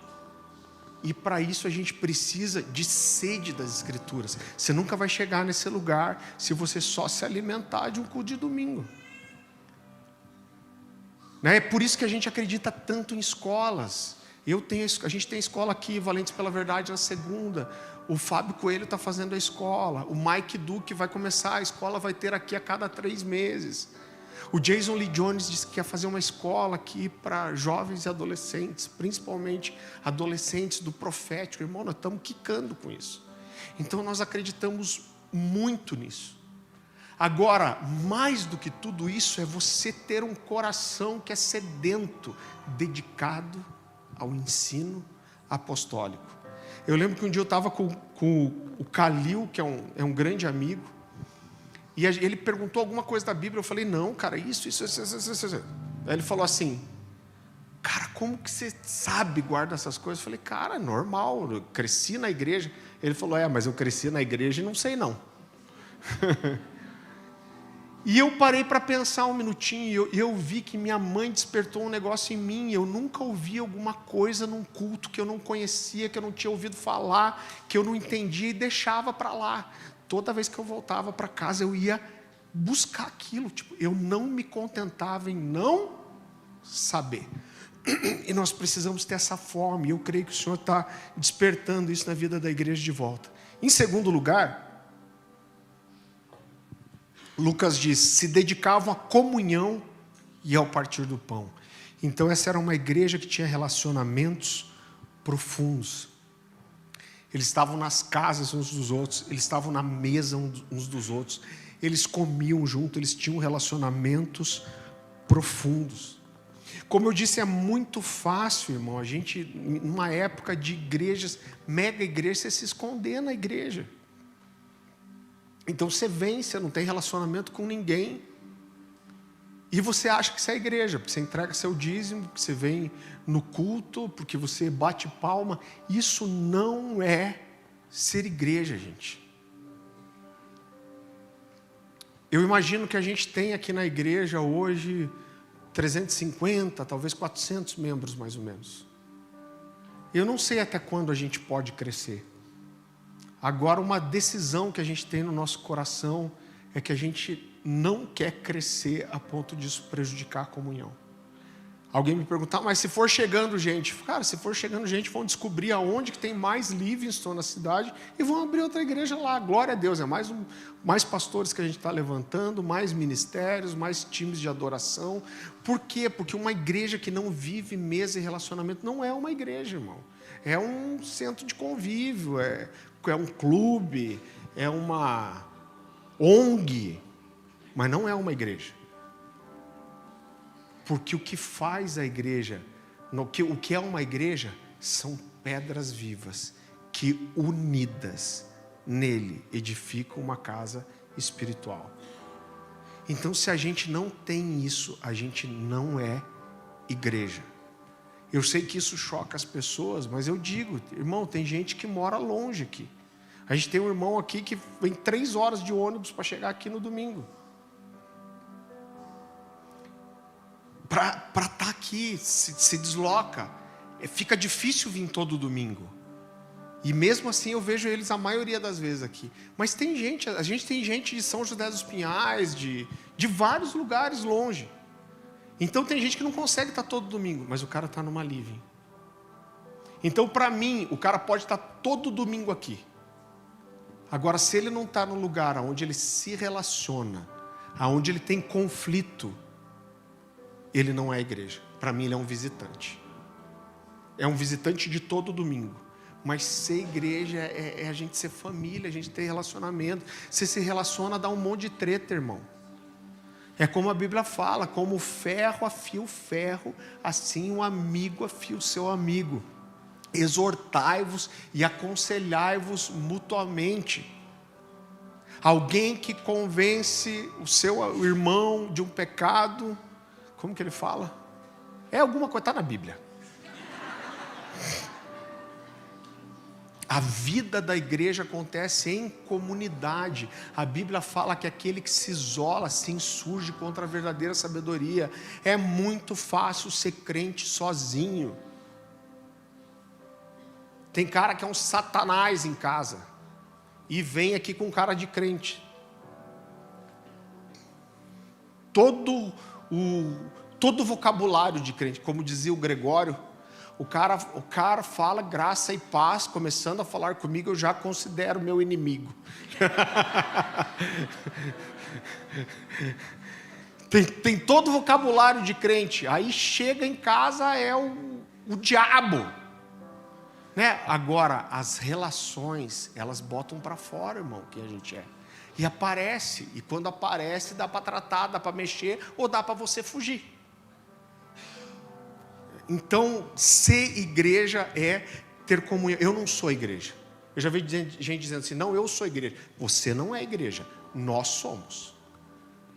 E para isso a gente precisa de sede das Escrituras. Você nunca vai chegar nesse lugar se você só se alimentar de um culto de domingo. Né? É por isso que a gente acredita tanto em escolas. A gente tem escola aqui, Valentes pela Verdade, na segunda. O Fábio Coelho está fazendo a escola. O Mike Duque vai começar, a escola vai ter aqui a cada 3 meses. O Jason Lee Jones disse que quer fazer uma escola aqui para jovens e adolescentes, principalmente adolescentes do profético. Irmão, nós estamos quicando com isso. Então nós acreditamos muito nisso. Agora, mais do que tudo isso, é você ter um coração que é sedento, dedicado ao ensino apostólico. Eu lembro que um dia eu estava com o Calil, que é um grande amigo, e ele perguntou alguma coisa da Bíblia. Eu falei: não, cara, isso. Aí ele falou assim: cara, como que você sabe guardar essas coisas? Eu falei: cara, é normal, eu cresci na igreja. Ele falou: mas eu cresci na igreja e não sei não. E eu parei para pensar um minutinho, e eu vi que minha mãe despertou um negócio em mim. Eu nunca ouvi alguma coisa num culto que eu não conhecia, que eu não tinha ouvido falar, que eu não entendia, e deixava para lá. Toda vez que eu voltava para casa, eu ia buscar aquilo. Eu não me contentava em não saber. E nós precisamos ter essa fome. E eu creio que o Senhor está despertando isso na vida da igreja de volta. Em segundo lugar, Lucas diz: se dedicavam à comunhão e ao partir do pão. Então essa era uma igreja que tinha relacionamentos profundos. Eles estavam nas casas uns dos outros, eles estavam na mesa uns dos outros, eles comiam junto, eles tinham relacionamentos profundos. Como eu disse, é muito fácil, irmão, a gente, numa época de igrejas, mega igreja, você se esconder na igreja. Então você vem, você não tem relacionamento com ninguém, e você acha que isso é igreja, porque você entrega seu dízimo, porque você vem no culto, porque você bate palma. Isso não é ser igreja, gente. Eu imagino que a gente tem aqui na igreja hoje 350, talvez 400 membros mais ou menos. Eu não sei até quando a gente pode crescer. Agora, uma decisão que a gente tem no nosso coração é que a gente não quer crescer a ponto disso prejudicar a comunhão. Alguém me perguntar, mas se for chegando gente, cara, se for chegando gente, vão descobrir aonde que tem mais Livingston na cidade e vão abrir outra igreja lá. Glória a Deus, é mais pastores que a gente está levantando, mais ministérios, mais times de adoração. Por quê? Porque uma igreja que não vive mesa e relacionamento não é uma igreja, irmão. É um centro de convívio, é um clube, é uma ONG, mas não é uma igreja. Porque o que faz a igreja, o que é uma igreja, são pedras vivas que unidas nele edificam uma casa espiritual. Então, se a gente não tem isso, a gente não é igreja. Eu sei que isso choca as pessoas, mas eu digo, irmão, tem gente que mora longe aqui. A gente tem um irmão aqui que vem 3 horas de ônibus para chegar aqui no domingo. Para estar aqui, se desloca. Fica difícil vir todo domingo. E mesmo assim eu vejo eles a maioria das vezes aqui. Mas tem gente, a gente tem gente de São José dos Pinhais, de vários lugares longe. Então tem gente que não consegue estar todo domingo, mas o cara está numa living. Então para mim, o cara pode estar todo domingo aqui. Agora, se ele não está no lugar onde ele se relaciona, onde ele tem conflito, ele não é igreja. Para mim ele é um visitante. É um visitante de todo domingo. Mas ser igreja é a gente ser família, a gente ter relacionamento. Você se relaciona, dá um monte de treta, irmão. É como a Bíblia fala, como o ferro afia o ferro, assim o amigo afia o seu amigo. Exortai-vos e aconselhai-vos mutuamente. Alguém que convence o seu irmão de um pecado, como que ele fala? É alguma coisa, está na Bíblia. A vida da igreja acontece em comunidade. A Bíblia fala que aquele que se isola se insurge contra a verdadeira sabedoria. É muito fácil ser crente sozinho. Tem cara que é um satanás em casa e vem aqui com cara de crente. Todo o vocabulário de crente, como dizia o Gregório, o cara fala graça e paz, começando a falar comigo, eu já considero meu inimigo. tem todo o vocabulário de crente, aí chega em casa é o diabo. Né? Agora, as relações, elas botam para fora, irmão, quem a gente é. E aparece, e quando aparece, dá para tratar, dá para mexer, ou dá para você fugir. Então, ser igreja é ter comunhão. Eu não sou igreja. Eu já vi gente dizendo assim, não, eu sou igreja. Você não é igreja, nós somos.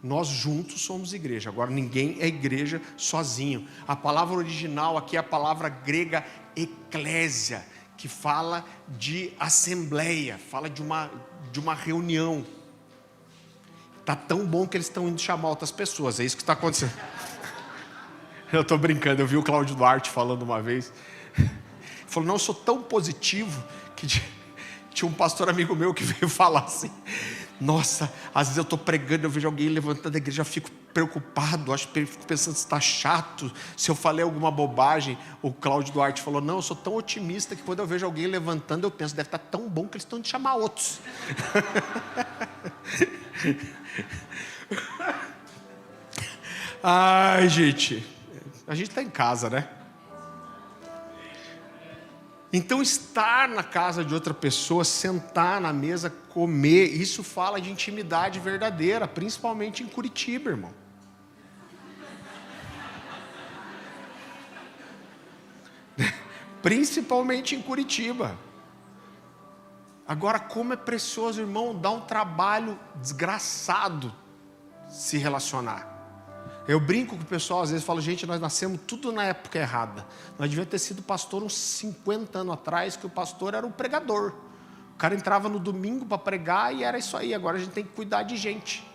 Nós juntos somos igreja. Agora, ninguém é igreja sozinho. A palavra original aqui é a palavra grega eclésia, que fala de assembleia, fala de uma reunião. Está tão bom que eles estão indo chamar outras pessoas, é isso que está acontecendo. Eu estou brincando, eu vi o Cláudio Duarte falando uma vez. Ele falou, não, eu sou tão positivo, que tinha um pastor amigo meu que veio falar assim, nossa, às vezes eu estou pregando, eu vejo alguém levantando a igreja, já fico preocupado, fico pensando se está chato, se eu falei alguma bobagem. O Cláudio Duarte falou, não, eu sou tão otimista que quando eu vejo alguém levantando, eu penso, deve estar tão bom que eles estão de chamar outros. Ai, gente, a gente está em casa, né? Então, estar na casa de outra pessoa, sentar na mesa, comer, isso fala de intimidade verdadeira, principalmente em Curitiba, irmão. Principalmente em Curitiba. Agora, como é precioso, irmão, dá um trabalho desgraçado se relacionar. Eu brinco com o pessoal, às vezes falo, gente, nós nascemos tudo na época errada. Nós devíamos ter sido pastor uns 50 anos atrás, que o pastor era um pregador. O cara entrava no domingo para pregar e era isso aí. Agora a gente tem que cuidar de gente.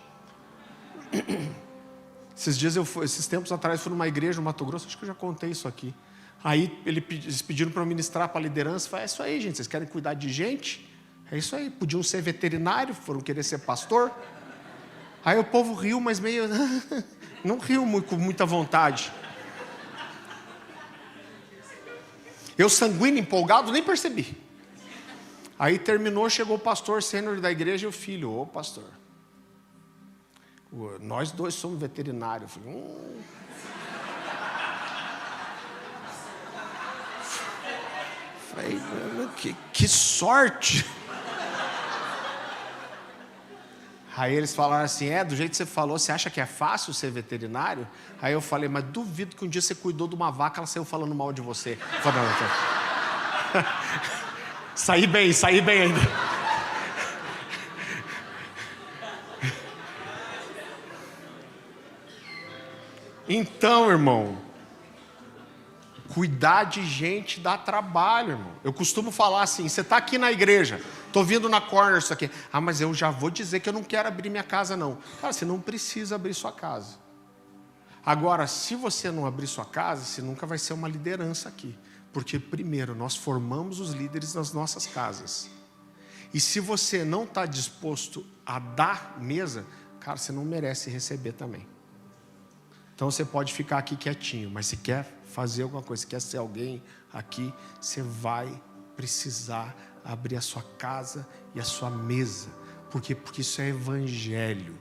Esses tempos atrás, fui numa igreja no Mato Grosso, acho que eu já contei isso aqui. Aí eles pediram para eu ministrar para a liderança. Eu falei, é isso aí, gente, vocês querem cuidar de gente? É isso aí, podiam ser veterinário, foram querer ser pastor. Aí o povo riu, mas meio... não riu com muita vontade. Eu sanguíneo, empolgado, nem percebi. Aí terminou, chegou o pastor sênior da igreja e o filho. Ô pastor, nós dois somos veterinários. Eu falei, que sorte. Aí eles falaram assim, do jeito que você falou, você acha que é fácil ser veterinário? Aí eu falei, mas duvido que um dia você cuidou de uma vaca, ela saiu falando mal de você. Eu falei, não. Saí bem ainda. Então, irmão, cuidar de gente dá trabalho, irmão. Eu costumo falar assim, você está aqui na igreja, estou vindo na corner isso aqui. Mas eu já vou dizer que eu não quero abrir minha casa, não. Cara, você não precisa abrir sua casa. Agora, se você não abrir sua casa, você nunca vai ser uma liderança aqui. Porque, primeiro, nós formamos os líderes nas nossas casas. E se você não está disposto a dar mesa, cara, você não merece receber também. Então, você pode ficar aqui quietinho, mas se quer fazer alguma coisa, se quer ser alguém aqui, você vai precisar abrir a sua casa e a sua mesa. Por quê? Porque isso é evangelho.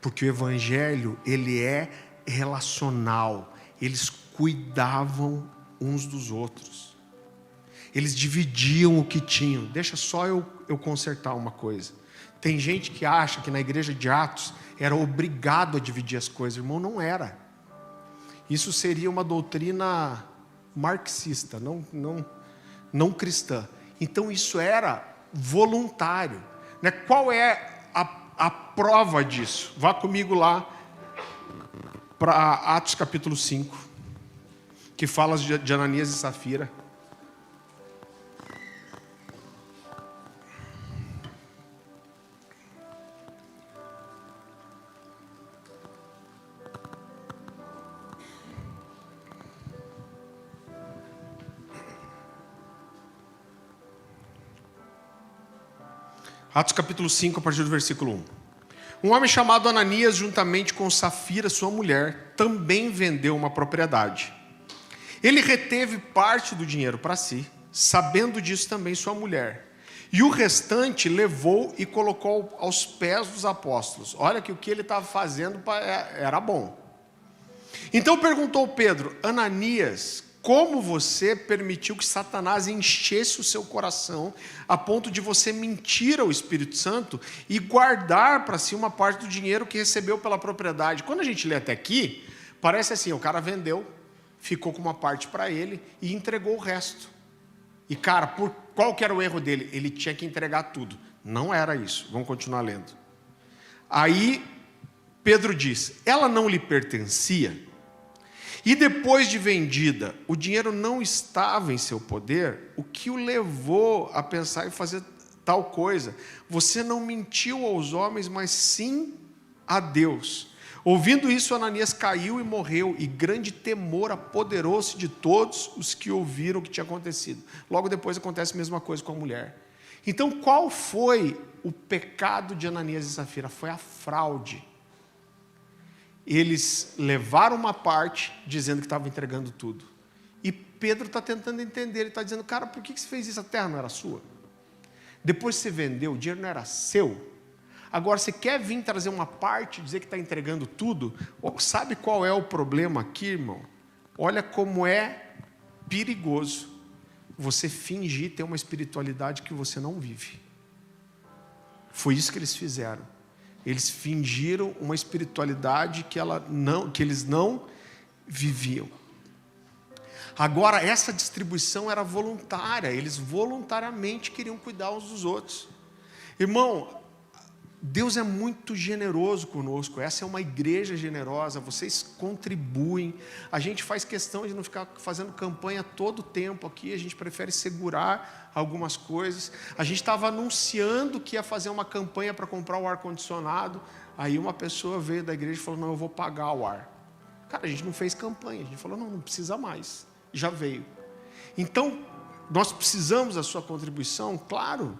Porque o evangelho, ele é relacional. Eles cuidavam uns dos outros. Eles dividiam o que tinham. Deixa só eu consertar uma coisa. Tem gente que acha que na igreja de Atos era obrigado a dividir as coisas. Irmão, não era. Isso seria uma doutrina marxista, não cristã. Então isso era voluntário. Qual é a prova disso? Vá comigo lá para Atos capítulo 5, que fala de Ananias e Safira. Atos capítulo 5, a partir do versículo 1. Um homem chamado Ananias, juntamente com Safira, sua mulher, também vendeu uma propriedade. Ele reteve parte do dinheiro para si, sabendo disso também sua mulher. E o restante levou e colocou aos pés dos apóstolos. Olha que o que ele estava fazendo era bom. Então perguntou Pedro, Ananias, como você permitiu que Satanás enchesse o seu coração a ponto de você mentir ao Espírito Santo e guardar para si uma parte do dinheiro que recebeu pela propriedade? Quando a gente lê até aqui, parece assim, o cara vendeu, ficou com uma parte para ele e entregou o resto. E cara, qual que era o erro dele? Ele tinha que entregar tudo. Não era isso. Vamos continuar lendo. Aí Pedro diz, ela não lhe pertencia? E depois de vendida, o dinheiro não estava em seu poder? O que o levou a pensar em fazer tal coisa? Você não mentiu aos homens, mas sim a Deus. Ouvindo isso, Ananias caiu e morreu, e grande temor apoderou-se de todos os que ouviram o que tinha acontecido. Logo depois acontece a mesma coisa com a mulher. Então, qual foi o pecado de Ananias e Safira? Foi a fraude. Eles levaram uma parte, dizendo que estavam entregando tudo. E Pedro está tentando entender, ele está dizendo, cara, por que você fez isso? A terra não era sua? Depois que você vendeu, o dinheiro não era seu? Agora, você quer vir trazer uma parte, dizer que está entregando tudo? Sabe qual é o problema aqui, irmão? Olha como é perigoso você fingir ter uma espiritualidade que você não vive. Foi isso que eles fizeram. Eles fingiram uma espiritualidade que eles não viviam. Agora, essa distribuição era voluntária. Eles voluntariamente queriam cuidar uns dos outros. Irmão, Deus é muito generoso conosco. Essa é uma igreja generosa. Vocês contribuem. A gente faz questão de não ficar fazendo campanha todo o tempo aqui. A gente prefere segurar algumas coisas. A gente estava anunciando que ia fazer uma campanha para comprar o ar-condicionado. Aí uma pessoa veio da igreja e falou, não, eu vou pagar o ar. Cara, a gente não fez campanha. A gente falou, não precisa mais. Já veio. Então, nós precisamos da sua contribuição, claro.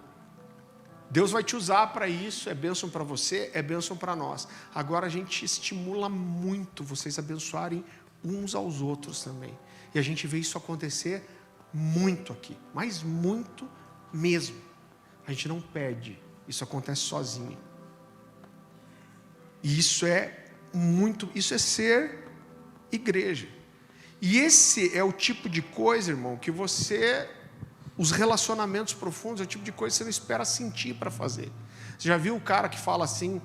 Deus vai te usar para isso, é bênção para você, é bênção para nós. Agora a gente estimula muito vocês abençoarem uns aos outros também. E a gente vê isso acontecer muito aqui, mas muito mesmo. A gente não pede, isso acontece sozinho. E isso é ser igreja. E esse é o tipo de coisa, irmão, que os relacionamentos profundos é o tipo de coisa que você não espera sentir para fazer. Você já viu o cara que fala assim: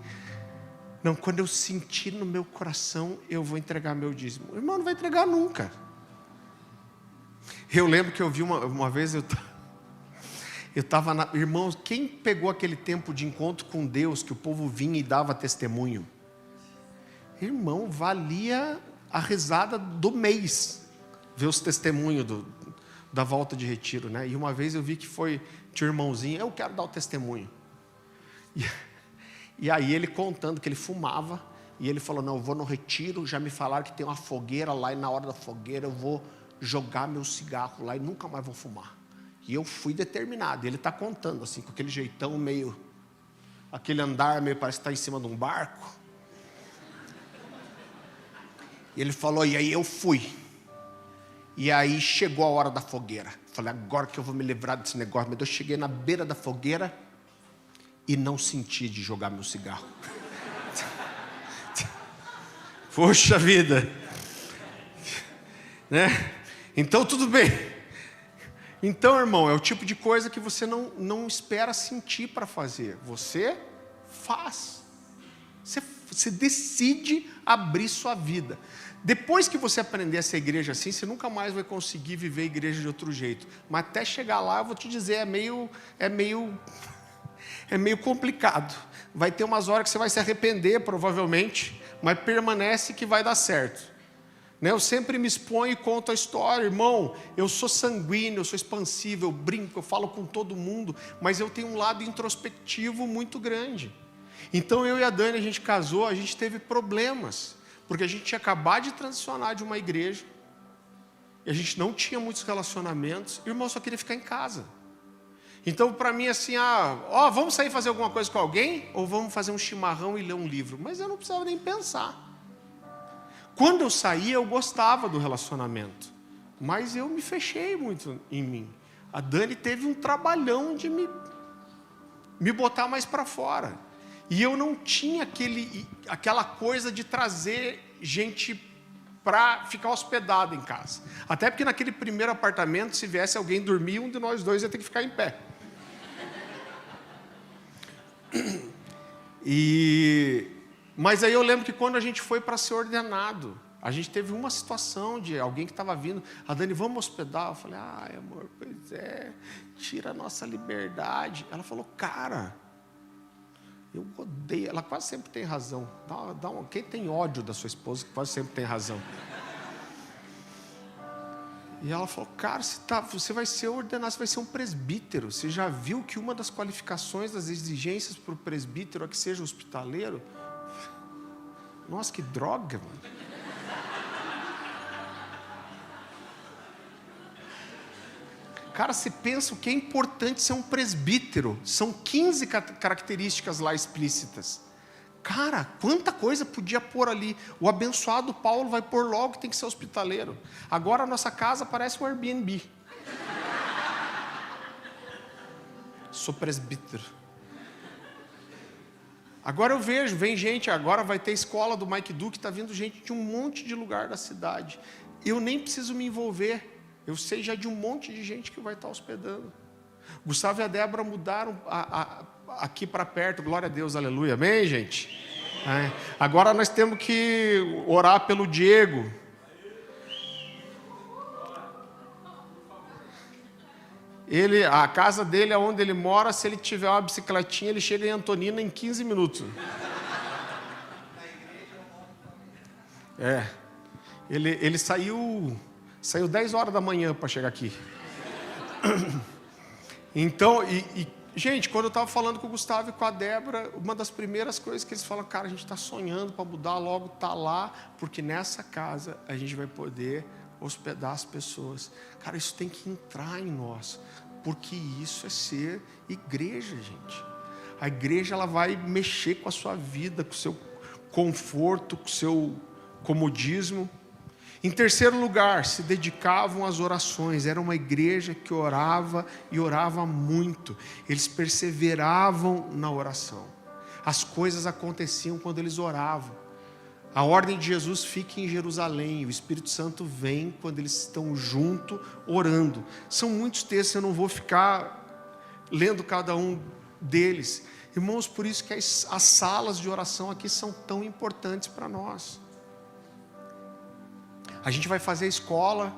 não, quando eu sentir no meu coração, eu vou entregar meu dízimo. Irmão, não vai entregar nunca. Eu lembro que eu vi uma vez, eu estava irmãos, quem pegou aquele tempo de encontro com Deus, que o povo vinha e dava testemunho? Irmão, valia a risada do mês, ver os testemunhos da volta de retiro, né? E uma vez eu vi que tinha um irmãozinho, eu quero dar o testemunho. E aí ele contando que ele fumava, e ele falou: não, eu vou no retiro, já me falaram que tem uma fogueira lá, e na hora da fogueira eu vou jogar meu cigarro lá e nunca mais vou fumar. E eu fui determinado. Ele está contando assim, com aquele jeitão meio, aquele andar meio, parece que está em cima de um barco. E ele falou: e aí eu fui. E aí chegou a hora da fogueira. Falei: agora que eu vou me livrar desse negócio. Mas eu cheguei na beira da fogueira e não senti de jogar meu cigarro. Poxa vida, né? Então tudo bem. Então, irmão, é o tipo de coisa que você não espera sentir para fazer. Você faz. Você decide abrir sua vida. Depois que você aprender a ser igreja assim, você nunca mais vai conseguir viver a igreja de outro jeito. Mas até chegar lá, eu vou te dizer, é meio complicado. Vai ter umas horas que você vai se arrepender, provavelmente, mas permanece que vai dar certo. Eu sempre me exponho e conto a história. Irmão, eu sou sanguíneo, eu sou expansível, eu brinco, eu falo com todo mundo, mas eu tenho um lado introspectivo muito grande. Então eu e a Dani, a gente casou, a gente teve problemas, porque a gente tinha acabado de transicionar de uma igreja, e a gente não tinha muitos relacionamentos, e o irmão só queria ficar em casa. Então para mim assim, vamos sair fazer alguma coisa com alguém? Ou vamos fazer um chimarrão e ler um livro? Mas eu não precisava nem pensar. Quando eu saía, eu gostava do relacionamento, mas eu me fechei muito em mim. A Dani teve um trabalhão de me botar mais para fora. E eu não tinha aquela coisa de trazer gente para ficar hospedado em casa. Até porque naquele primeiro apartamento, se viesse alguém dormir, um de nós dois ia ter que ficar em pé. Mas aí eu lembro que quando a gente foi para ser ordenado, a gente teve uma situação de alguém que estava vindo, a Dani, vamos hospedar? Eu falei: ai, amor, pois é, tira a nossa liberdade. Ela falou: cara, eu odeio, ela quase sempre tem razão. Quem tem ódio da sua esposa, quase sempre tem razão. E ela falou: cara, você vai ser ordenado, você vai ser um presbítero. Você já viu que uma das qualificações, das exigências para o presbítero é que seja hospitaleiro? Nossa, que droga, mano. Cara, você pensa o que é importante ser um presbítero. São 15 características lá explícitas. Cara, quanta coisa podia pôr ali. O abençoado Paulo vai pôr logo que tem que ser hospitaleiro. Agora a nossa casa parece um Airbnb. Sou presbítero. Agora eu vejo, vem gente, agora vai ter escola do Mike Duke, está vindo gente de um monte de lugar da cidade. Eu nem preciso me envolver. Eu sei já de um monte de gente que vai estar hospedando. Gustavo e a Débora mudaram aqui para perto, glória a Deus, aleluia, amém, gente? Agora nós temos que orar pelo Diego. A casa dele, onde ele mora, se ele tiver uma bicicletinha, ele chega em Antonina em 15 minutos. Ele saiu 10 horas da manhã para chegar aqui. Então, gente, quando eu estava falando com o Gustavo e com a Débora, uma das primeiras coisas que eles falam: cara, a gente está sonhando para mudar logo, tá lá, porque nessa casa a gente vai poder hospedar as pessoas. Cara, isso tem que entrar em nós, porque isso é ser igreja, gente. A igreja ela vai mexer com a sua vida, com o seu conforto, com o seu comodismo. Em terceiro lugar, se dedicavam às orações. Era uma igreja que orava e orava muito. Eles perseveravam na oração. As coisas aconteciam quando eles oravam. A ordem de Jesus fica em Jerusalém. O Espírito Santo vem quando eles estão juntos orando. São muitos textos, eu não vou ficar lendo cada um deles. Irmãos, por isso que as salas de oração aqui são tão importantes para nós. A gente vai fazer escola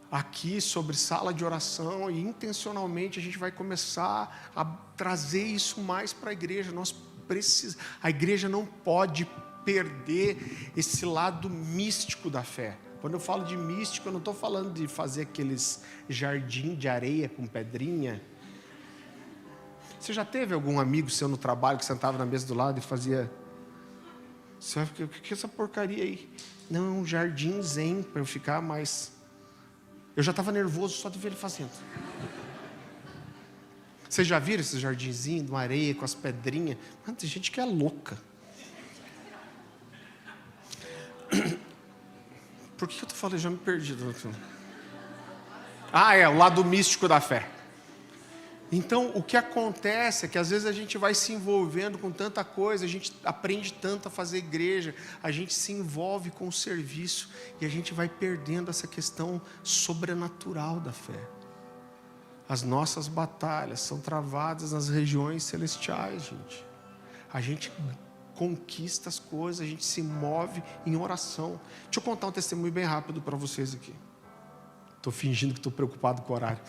aqui sobre sala de oração e intencionalmente a gente vai começar a trazer isso mais para a igreja. A igreja não pode perder esse lado místico da fé. Quando eu falo de místico, eu não estou falando de fazer aqueles jardim de areia com pedrinha. Você já teve algum amigo seu no trabalho que sentava na mesa do lado e fazia... Você vai ficar, o que é essa porcaria aí? Não, é um jardim zen para eu ficar mais... Eu já estava nervoso só de ver ele fazendo. Vocês já viram esse jardinzinho de uma areia com as pedrinhas? Mano, tem gente que é louca. Por que eu estou falando? Eu já me perdi. O lado místico da fé. Então, o que acontece é que às vezes a gente vai se envolvendo com tanta coisa, a gente aprende tanto a fazer igreja, a gente se envolve com o serviço e a gente vai perdendo essa questão sobrenatural da fé. As nossas batalhas são travadas nas regiões celestiais, gente. A gente conquista as coisas, a gente se move em oração. Deixa eu contar um testemunho bem rápido para vocês aqui. Estou fingindo que estou preocupado com o horário.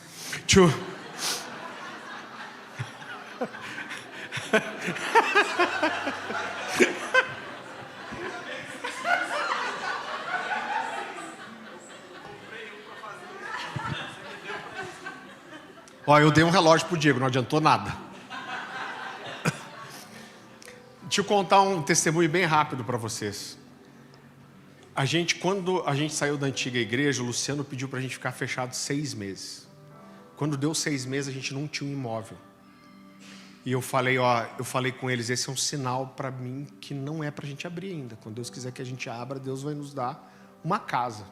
Eu dei um relógio pro Diego, não adiantou nada. Deixa eu contar um testemunho bem rápido para vocês. Quando a gente saiu da antiga igreja, o Luciano pediu para a gente ficar fechado 6 meses. Quando deu 6 meses, a gente não tinha um imóvel. E eu falei com eles, esse é um sinal para mim que não é para a gente abrir ainda. Quando Deus quiser que a gente abra, Deus vai nos dar uma casa.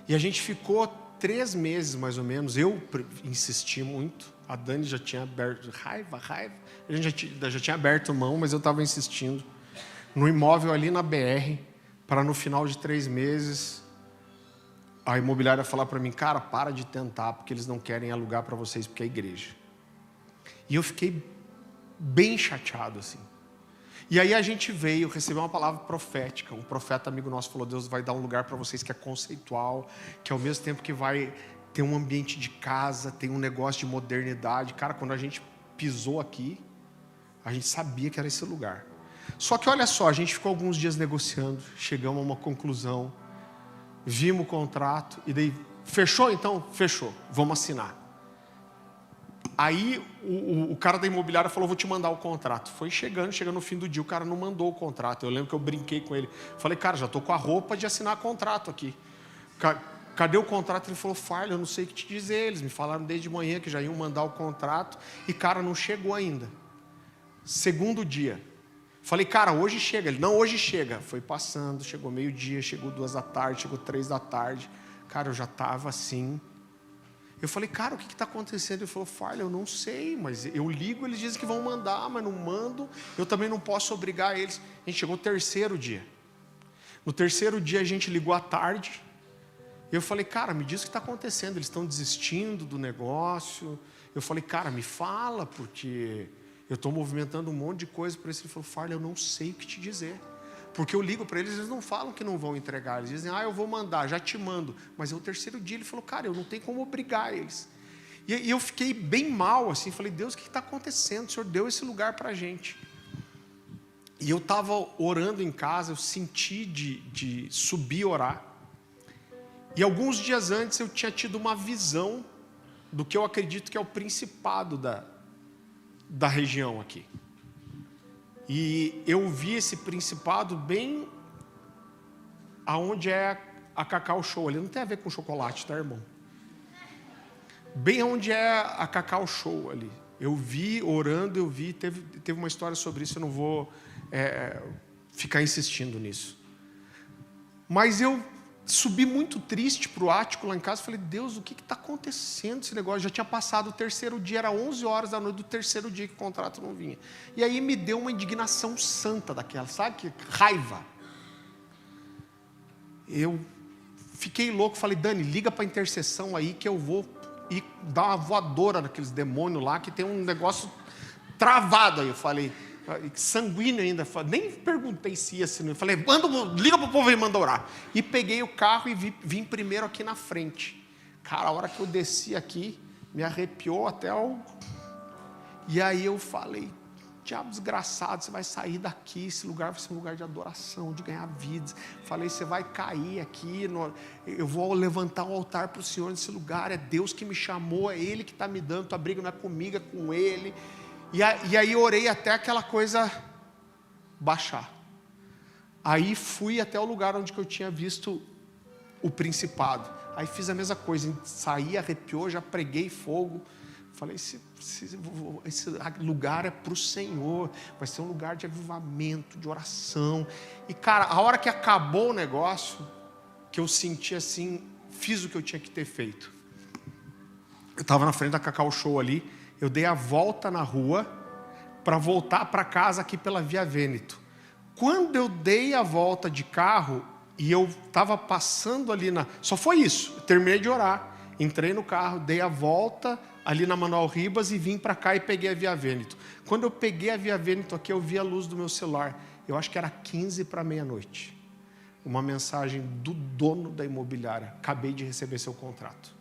E a gente ficou 3 meses mais ou menos. Eu insisti muito. A Dani já tinha aberto, raiva. A gente já tinha aberto mão, mas eu estava insistindo. No imóvel ali na BR, para no final de 3 meses, a imobiliária falar para mim, cara, para de tentar, porque eles não querem alugar para vocês, porque é igreja. E eu fiquei bem chateado assim. E aí a gente veio receber uma palavra profética. Um profeta amigo nosso falou, Deus vai dar um lugar para vocês que é conceitual, que ao mesmo tempo que vai ter um ambiente de casa, tem um negócio de modernidade. Cara, quando a gente pisou aqui, a gente sabia que era esse lugar. Só que olha só, a gente ficou alguns dias negociando, chegamos a uma conclusão, vimos o contrato, e daí, fechou então? Fechou, vamos assinar. Aí o cara da imobiliária falou, vou te mandar o contrato. Foi chegando no fim do dia, o cara não mandou o contrato. Eu lembro que eu brinquei com ele. Falei, cara, já estou com a roupa de assinar contrato aqui. Cadê o contrato? Ele falou, Farley, eu não sei o que te dizer. Eles me falaram desde manhã que já iam mandar o contrato. E, cara, não chegou ainda. Segundo dia. Falei, cara, hoje chega. Ele, não, hoje chega. Foi passando, chegou meio-dia, chegou 2 da tarde, chegou 3 da tarde. Cara, eu já estava assim... Eu falei, cara, o que está acontecendo? Ele falou, Farley, eu não sei, mas eu ligo, eles dizem que vão mandar, mas não mandam, eu também não posso obrigar eles. A gente chegou no 3º dia. No 3º dia a gente ligou à tarde, eu falei, cara, me diz o que está acontecendo, eles estão desistindo do negócio. Eu falei, cara, me fala, porque eu estou movimentando um monte de coisa para isso. Ele falou, Farley, eu não sei o que te dizer. Porque eu ligo para eles, eles não falam que não vão entregar. Eles dizem, eu vou mandar, já te mando. Mas é o 3º dia, ele falou, cara, eu não tenho como obrigar eles. E eu fiquei bem mal, assim, falei, Deus, o que está acontecendo? O Senhor deu esse lugar para a gente. E eu estava orando em casa, eu senti de subir e orar. E alguns dias antes eu tinha tido uma visão do que eu acredito que é o principado da região aqui. E eu vi esse principado bem aonde é a Cacau Show. Ele não tem a ver com chocolate, tá, irmão? Bem onde é a Cacau Show ali. Eu vi, orando, teve uma história sobre isso, eu não vou ficar insistindo nisso. Mas eu subi muito triste para o ático lá em casa, falei, Deus, o que está acontecendo esse negócio? Já tinha passado o terceiro dia, era 11 horas da noite do terceiro dia que o contrato não vinha. E aí me deu uma indignação santa daquela, sabe? Que raiva. Eu fiquei louco, falei, Dani, liga para a intercessão aí que eu vou ir dar uma voadora naqueles demônios lá, que tem um negócio travado aí. Eu falei, sanguíneo ainda, nem perguntei se ia, se não. Eu falei, liga para o povo e manda orar. E peguei o carro e vim primeiro aqui na frente. Cara, a hora que eu desci aqui, me arrepiou até o... E aí eu falei, diabo desgraçado, você vai sair daqui, esse lugar vai ser um lugar de adoração, de ganhar vidas. Falei, você vai cair aqui, eu vou levantar um altar para o Senhor nesse lugar, é Deus que me chamou, é Ele que está me dando, tua briga não é comigo, é com Ele. E aí orei até aquela coisa baixar. Aí fui até o lugar onde eu tinha visto o principado. Aí fiz a mesma coisa, saí, arrepiou, já preguei fogo. Falei, esse lugar é para o Senhor, vai ser um lugar de avivamento, de oração. E cara, a hora que acabou o negócio, que eu senti assim, fiz o que eu tinha que ter feito. Eu estava na frente da Cacau Show ali, eu dei a volta na rua para voltar para casa aqui pela Via Vêneto. Quando eu dei a volta de carro e eu estava passando ali só foi isso, eu terminei de orar, entrei no carro, dei a volta ali na Manuel Ribas e vim para cá e peguei a Via Vêneto. Quando eu peguei a Via Vêneto aqui, eu vi a luz do meu celular. Eu acho que era 15 para meia-noite. Uma mensagem do dono da imobiliária. Acabei de receber seu contrato.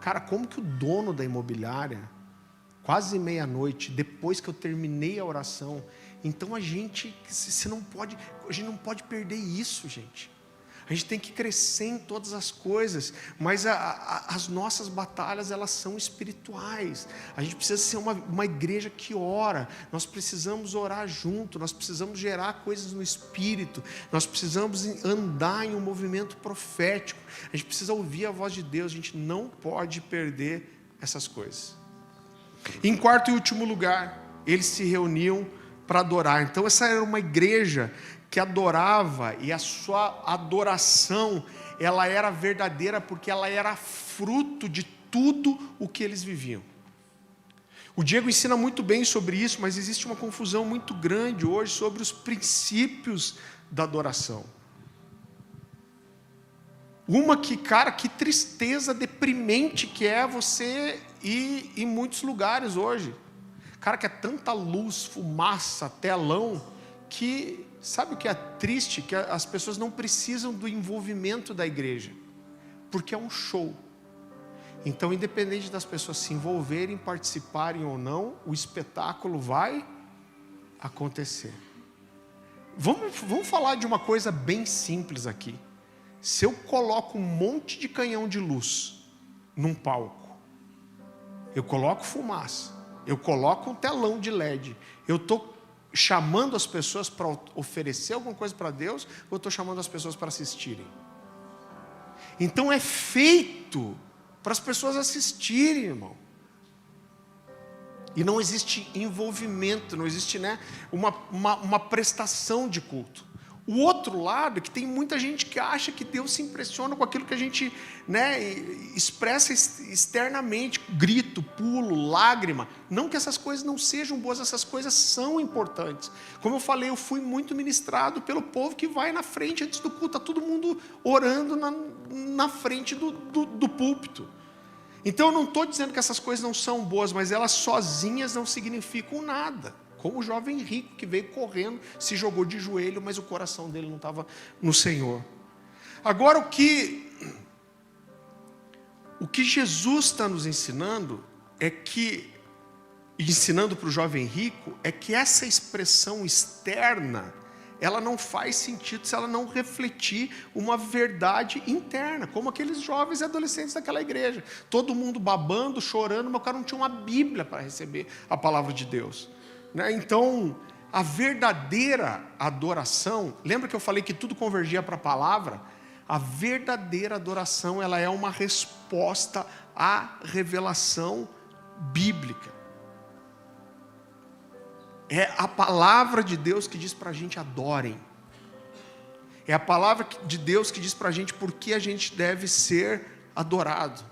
Cara, como que o dono da imobiliária, quase meia-noite, depois que eu terminei a oração, então a gente não pode perder isso, gente. A gente tem que crescer em todas as coisas, mas as nossas batalhas, elas são espirituais. A gente precisa ser uma igreja que ora, nós precisamos orar junto, nós precisamos gerar coisas no espírito, nós precisamos andar em um movimento profético, a gente precisa ouvir a voz de Deus, a gente não pode perder essas coisas. Em quarto e último lugar, eles se reuniam para adorar. Então essa era uma igreja que adorava, e a sua adoração, ela era verdadeira porque ela era fruto de tudo o que eles viviam. O Diego ensina muito bem sobre isso, mas existe uma confusão muito grande hoje sobre os princípios da adoração. Que tristeza deprimente que é você ir em muitos lugares hoje. Cara, que é tanta luz, fumaça, telão, que sabe o que é triste? Que as pessoas não precisam do envolvimento da igreja, porque é um show. Então, independente das pessoas se envolverem, participarem ou não, o espetáculo vai acontecer. Vamos falar de uma coisa bem simples aqui. Se eu coloco um monte de canhão de luz num palco, eu coloco fumaça, eu coloco um telão de LED, eu estou chamando as pessoas para oferecer alguma coisa para Deus, ou eu estou chamando as pessoas para assistirem? Então é feito para as pessoas assistirem, irmão. E não existe envolvimento, não existe uma prestação de culto. O outro lado é que tem muita gente que acha que Deus se impressiona com aquilo que a gente expressa externamente, grito, pulo, lágrima. Não que essas coisas não sejam boas, essas coisas são importantes. Como eu falei, eu fui muito ministrado pelo povo que vai na frente antes do culto, está todo mundo orando na frente do púlpito. Então eu não estou dizendo que essas coisas não são boas, mas elas sozinhas não significam nada. Como o jovem rico que veio correndo, se jogou de joelho, mas o coração dele não estava no Senhor. Agora o que Jesus está nos ensinando ensinando para o jovem rico, é que essa expressão externa, ela não faz sentido se ela não refletir uma verdade interna, como aqueles jovens e adolescentes daquela igreja. Todo mundo babando, chorando, mas o cara não tinha uma Bíblia para receber a palavra de Deus. Então, a verdadeira adoração, lembra que eu falei que tudo convergia para a palavra? A verdadeira adoração, ela é uma resposta à revelação bíblica. É a palavra de Deus que diz para a gente: adorem. É a palavra de Deus que diz para a gente por que a gente deve ser adorado.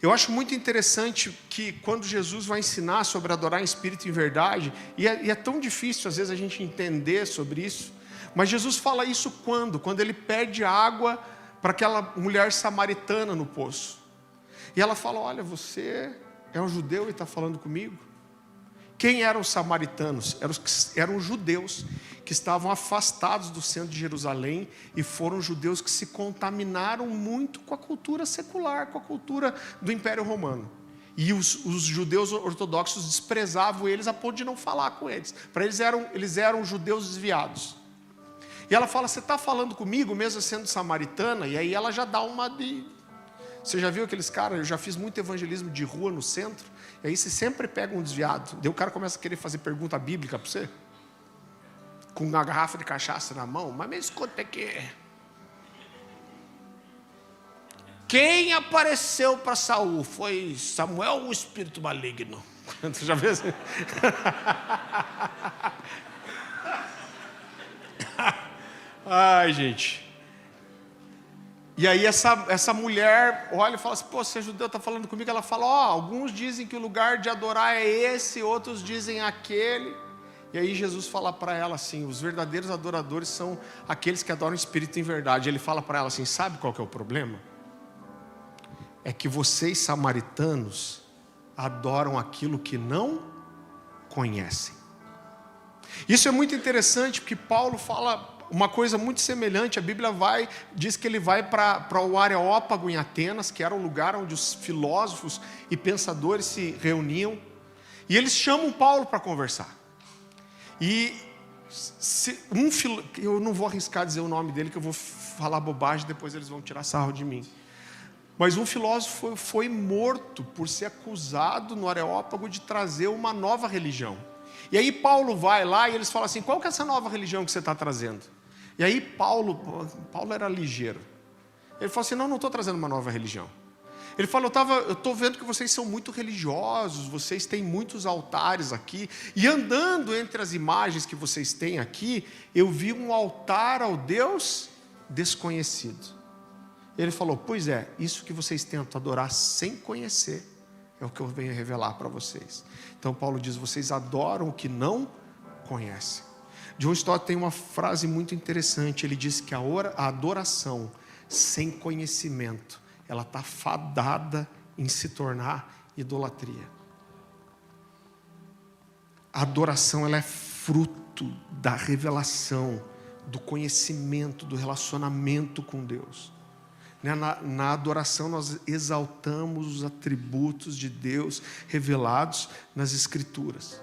Eu acho muito interessante que quando Jesus vai ensinar sobre adorar em espírito e em verdade, e é tão difícil às vezes a gente entender sobre isso, mas Jesus fala isso quando ele pede água para aquela mulher samaritana no poço. E ela fala: olha, você é um judeu e está falando comigo? Quem eram os samaritanos? Eram judeus que estavam afastados do centro de Jerusalém, e foram judeus que se contaminaram muito com a cultura secular, com a cultura do Império Romano. E os judeus ortodoxos desprezavam eles a ponto de não falar com eles. Para eles eram judeus desviados. E ela fala: você está falando comigo mesmo sendo samaritana? E aí ela já dá uma de... Você já viu aqueles caras? Eu já fiz muito evangelismo de rua no centro. E aí você sempre pega um desviado. Daí o cara começa a querer fazer pergunta bíblica para você, com uma garrafa de cachaça na mão. Mas me escuta aqui. Quem apareceu para Saul? Foi Samuel ou o espírito maligno? Você já viu assim? Ai, gente. E aí essa mulher olha e fala assim: pô, você é judeu, está falando comigo? Ela fala: alguns dizem que o lugar de adorar é esse, outros dizem aquele. E aí Jesus fala para ela assim: os verdadeiros adoradores são aqueles que adoram em espírito e em verdade. Ele fala para ela assim: sabe qual que é o problema? É que vocês samaritanos adoram aquilo que não conhecem. Isso é muito interessante, porque Paulo fala uma coisa muito semelhante. A Bíblia diz que ele vai para o Areópago em Atenas, que era o lugar onde os filósofos e pensadores se reuniam, e eles chamam Paulo para conversar. E eu não vou arriscar dizer o nome dele, que eu vou falar bobagem, depois eles vão tirar sarro de mim. Mas um filósofo foi morto por ser acusado no Areópago de trazer uma nova religião. E aí Paulo vai lá e eles falam assim: qual que é essa nova religião que você está trazendo? E aí Paulo era ligeiro. Ele falou assim: não estou trazendo uma nova religião. Ele falou: eu estou vendo que vocês são muito religiosos, vocês têm muitos altares aqui, e andando entre as imagens que vocês têm aqui, eu vi um altar ao Deus desconhecido. Ele falou: pois é, isso que vocês tentam adorar sem conhecer, é o que eu venho revelar para vocês. Então Paulo diz: vocês adoram o que não conhecem. John Stott tem uma frase muito interessante. Ele diz que a adoração sem conhecimento, ela está fadada em se tornar idolatria. A adoração, ela é fruto da revelação, do conhecimento, do relacionamento com Deus. Na adoração nós exaltamos os atributos de Deus revelados nas Escrituras.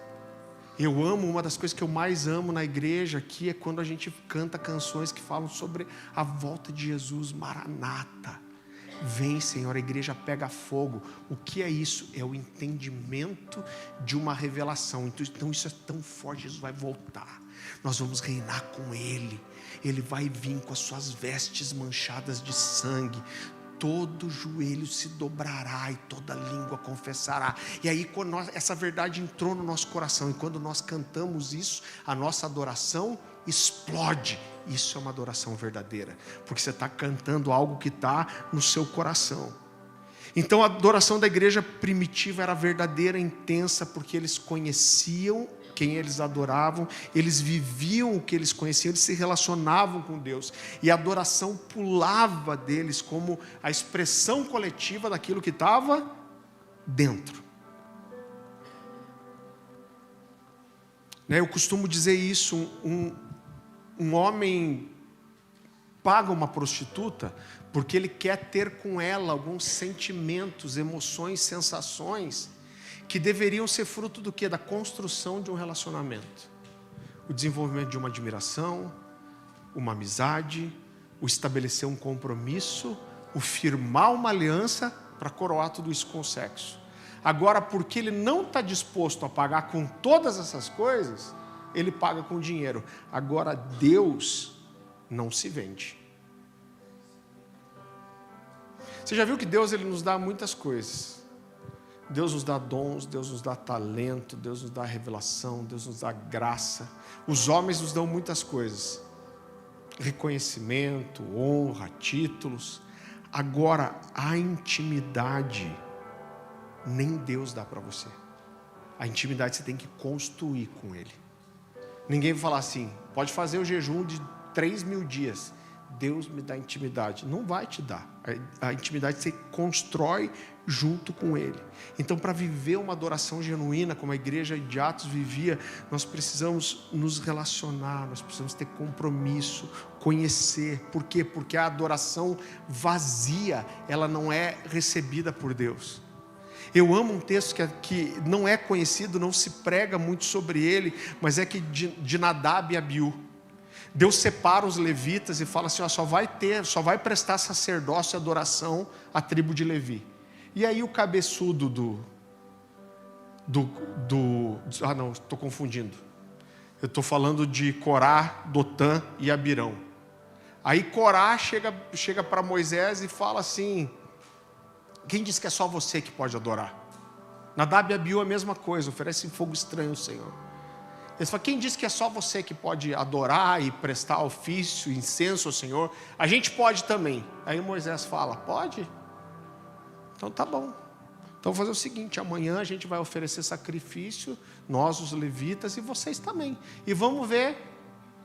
Eu amo, uma das coisas que eu mais amo na igreja aqui é quando a gente canta canções que falam sobre a volta de Jesus. Maranata, vem Senhor, a igreja pega fogo. O que é isso? É o entendimento de uma revelação. Então isso é tão forte: Jesus vai voltar, nós vamos reinar com Ele. Ele vai vir com as suas vestes manchadas de sangue. Todo joelho se dobrará e toda língua confessará. E aí quando essa verdade entrou no nosso coração, e quando nós cantamos isso, a nossa adoração explode. Isso é uma adoração verdadeira, porque você está cantando algo que está no seu coração. Então a adoração da igreja primitiva era verdadeira, intensa, porque eles conheciam quem eles adoravam, eles viviam o que eles conheciam, eles se relacionavam com Deus, e a adoração pulava deles como a expressão coletiva daquilo que estava dentro. Eu costumo dizer isso: um homem paga uma prostituta porque ele quer ter com ela alguns sentimentos, emoções, sensações que deveriam ser fruto do quê? Da construção de um relacionamento. O desenvolvimento de uma admiração, uma amizade, o estabelecer um compromisso, o firmar uma aliança para coroar tudo isso com o sexo. Agora, porque ele não está disposto a pagar com todas essas coisas, ele paga com dinheiro. Agora, Deus não se vende. Você já viu que Deus, ele nos dá muitas coisas, Deus nos dá dons, Deus nos dá talento, Deus nos dá revelação, Deus nos dá graça. Os homens nos dão muitas coisas. Reconhecimento, honra, títulos. Agora, a intimidade, nem Deus dá para você. A intimidade você tem que construir com Ele. Ninguém vai falar assim, pode fazer o jejum de 3.000 dias. Deus me dá intimidade. Não vai te dar. A intimidade você constrói junto com Ele. Então, para viver uma adoração genuína, como a igreja de Atos vivia, nós precisamos nos relacionar, nós precisamos ter compromisso, conhecer. Por quê? Porque a adoração vazia, ela não é recebida por Deus. Eu amo um texto que não é conhecido, não se prega muito sobre ele, mas é que de Nadab e Abiú. Deus separa os levitas e fala assim, ó, só vai prestar sacerdócio e adoração a tribo de Levi. E aí o cabeçudo não, estou confundindo. Eu estou falando de Corá, Dotã e Abirão. Aí Corá chega para Moisés e fala assim, quem diz que é só você que pode adorar? Nadab e Abiú é a mesma coisa, oferecem fogo estranho ao Senhor. Eles falam, quem diz que é só você que pode adorar e prestar ofício, incenso ao Senhor? A gente pode também. Aí Moisés fala, pode? Então tá bom. Então vou fazer o seguinte, amanhã a gente vai oferecer sacrifício, nós os levitas e vocês também. E vamos ver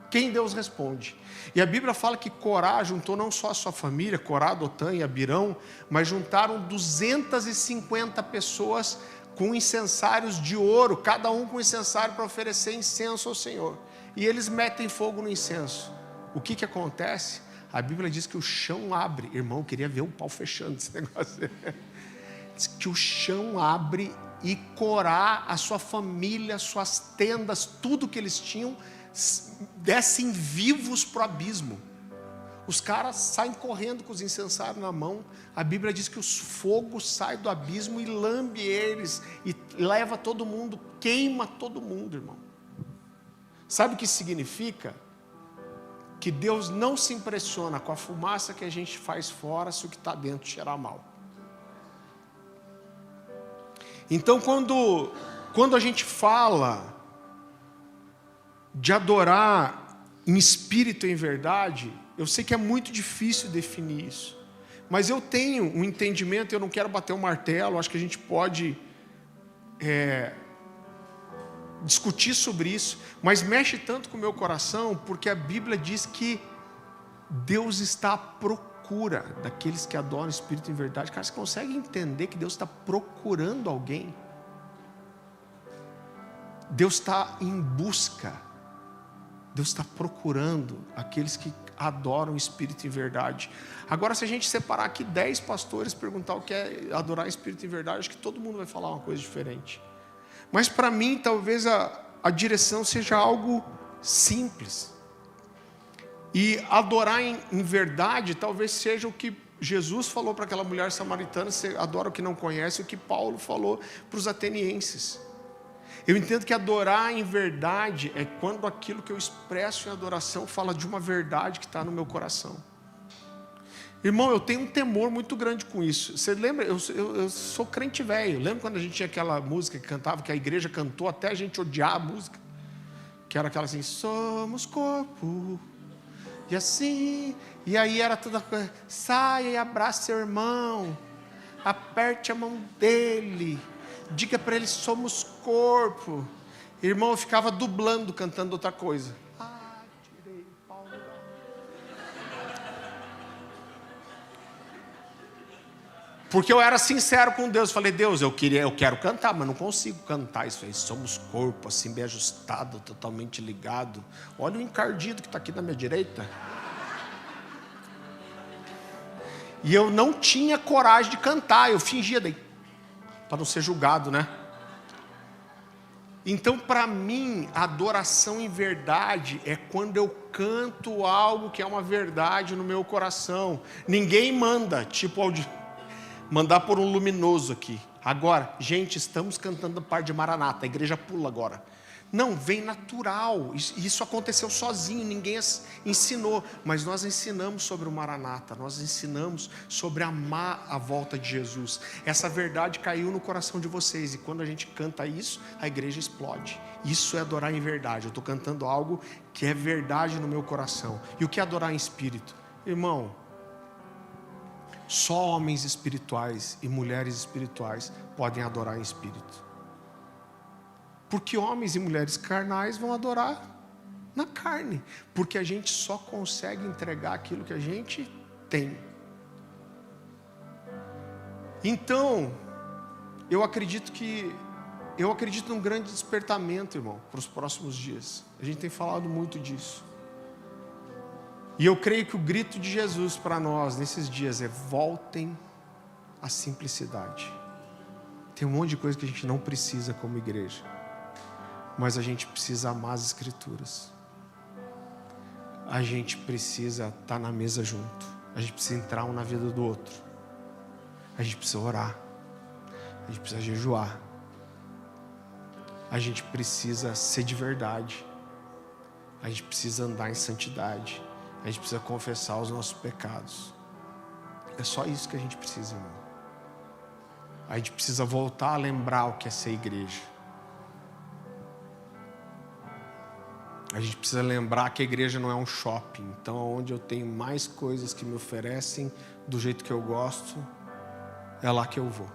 quem Deus responde. E a Bíblia fala que Corá juntou não só a sua família, Corá, Dotã e Abirão, mas juntaram 250 pessoas com incensários de ouro, cada um com incensário para oferecer incenso ao Senhor. E eles metem fogo no incenso. O que acontece? A Bíblia diz que o chão abre. Irmão, eu queria ver o pau fechando esse negócio. Diz que o chão abre e Corá, a sua família, suas tendas, tudo que eles tinham, descem vivos para o abismo. Os caras saem correndo com os incensários na mão. A Bíblia diz que os fogos saem do abismo e lambe eles, e leva todo mundo, queima todo mundo, irmão. Sabe o que isso significa? Que Deus não se impressiona com a fumaça que a gente faz fora, se o que está dentro cheirar mal. Então, quando a gente fala de adorar em espírito e em verdade, eu sei que é muito difícil definir isso, mas eu tenho um entendimento, eu não quero bater o martelo, acho que a gente pode discutir sobre isso, mas mexe tanto com o meu coração, porque a Bíblia diz que Deus está à procura daqueles que adoram o espírito em verdade. Cara, você consegue entender que Deus está procurando alguém? Deus está em busca, Deus está procurando aqueles que adoram o espírito em verdade. Agora, se a gente separar aqui 10 pastores, perguntar o que é adorar o espírito em verdade, acho que todo mundo vai falar uma coisa diferente. Mas para mim, talvez a direção seja algo simples. E adorar em verdade, talvez seja o que Jesus falou para aquela mulher samaritana, você adora o que não conhece, o que Paulo falou para os atenienses. Eu entendo que adorar em verdade é quando aquilo que eu expresso em adoração fala de uma verdade que está no meu coração. Irmão, eu tenho um temor muito grande com isso. Você lembra? Eu sou crente velho. Lembra quando a gente tinha aquela música que cantava, que a igreja cantou até a gente odiar a música? Que era aquela assim, somos corpo, e assim, e aí era toda coisa, saia e abraça seu irmão, aperte a mão dele, diga para ele, somos corpo. Irmão, eu ficava dublando, cantando outra coisa. Tirei o pau da... Porque eu era sincero com Deus. Falei, Deus, eu quero cantar, mas não consigo cantar isso aí. Somos corpo, assim, bem ajustado, totalmente ligado. Olha o encardido que está aqui na minha direita. E eu não tinha coragem de cantar, eu fingia daí, para não ser julgado, né? Então, para mim, a adoração em verdade é quando eu canto algo que é uma verdade no meu coração. Ninguém manda, tipo, mandar por um luminoso aqui. Agora, gente, estamos cantando a parte de Maranata, a igreja pula agora. Não, vem natural. Isso aconteceu sozinho, ninguém ensinou. Mas nós ensinamos sobre o Maranata, nós ensinamos sobre amar a volta de Jesus. Essa verdade caiu no coração de vocês. E quando a gente canta isso, a igreja explode. Isso é adorar em verdade. Eu estou cantando algo que é verdade no meu coração. E o que é adorar em espírito? Irmão, só homens espirituais e mulheres espirituais podem adorar em espírito. Porque homens e mulheres carnais vão adorar na carne. Porque a gente só consegue entregar aquilo que a gente tem. Então, eu acredito num grande despertamento, irmão, para os próximos dias. A gente tem falado muito disso. E eu creio que o grito de Jesus para nós nesses dias é: voltem à simplicidade. Tem um monte de coisa que a gente não precisa como igreja. Mas a gente precisa amar as Escrituras. A gente precisa estar na mesa junto. A gente precisa entrar um na vida do outro. A gente precisa orar. A gente precisa jejuar. A gente precisa ser de verdade. A gente precisa andar em santidade. A gente precisa confessar os nossos pecados. É só isso que a gente precisa, irmão. A gente precisa voltar a lembrar o que é ser igreja. A gente precisa lembrar que a igreja não é um shopping. Então, onde eu tenho mais coisas que me oferecem do jeito que eu gosto, é lá que eu vou.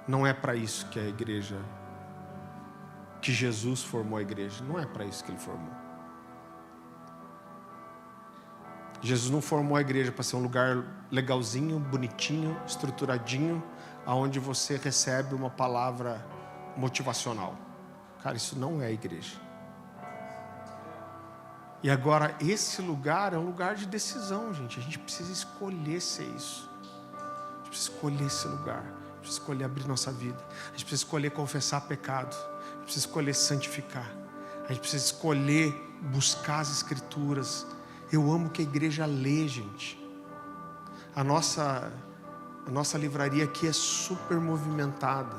Não é para isso que a igreja, que Jesus formou a igreja. Não é para isso que Ele formou. Jesus não formou a igreja para ser um lugar legalzinho, bonitinho, estruturadinho, aonde você recebe uma palavra motivacional. Cara, isso não é a igreja. E agora, esse lugar é um lugar de decisão, gente. A gente precisa escolher ser isso. A gente precisa escolher esse lugar. A gente precisa escolher abrir nossa vida. A gente precisa escolher confessar pecado. A gente precisa escolher santificar. A gente precisa escolher buscar as Escrituras. Eu amo que a igreja lê, gente. A nossa livraria aqui é super movimentada.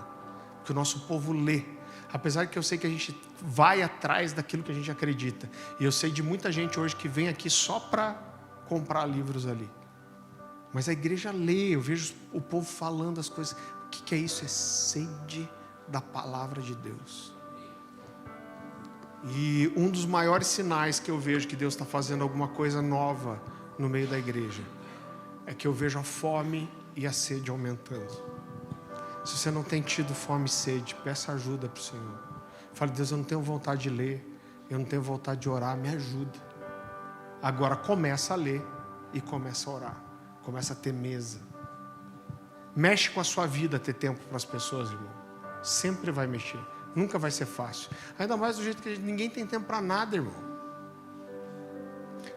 Porque o nosso povo lê. Apesar que eu sei que a gente vai atrás daquilo que a gente acredita. E eu sei de muita gente hoje que vem aqui só para comprar livros ali. Mas a igreja lê, eu vejo o povo falando as coisas. O que é isso? É sede da palavra de Deus. E um dos maiores sinais que eu vejo que Deus está fazendo alguma coisa nova no meio da igreja é que eu vejo a fome e a sede aumentando. Se você não tem tido fome e sede, peça ajuda para o Senhor. Fale: Deus, eu não tenho vontade de ler, eu não tenho vontade de orar, me ajuda. Agora começa a ler e começa a orar. Começa a ter mesa. Mexe com a sua vida ter tempo para as pessoas, irmão. Sempre vai mexer. Nunca vai ser fácil. Ainda mais do jeito que ninguém tem tempo para nada, irmão.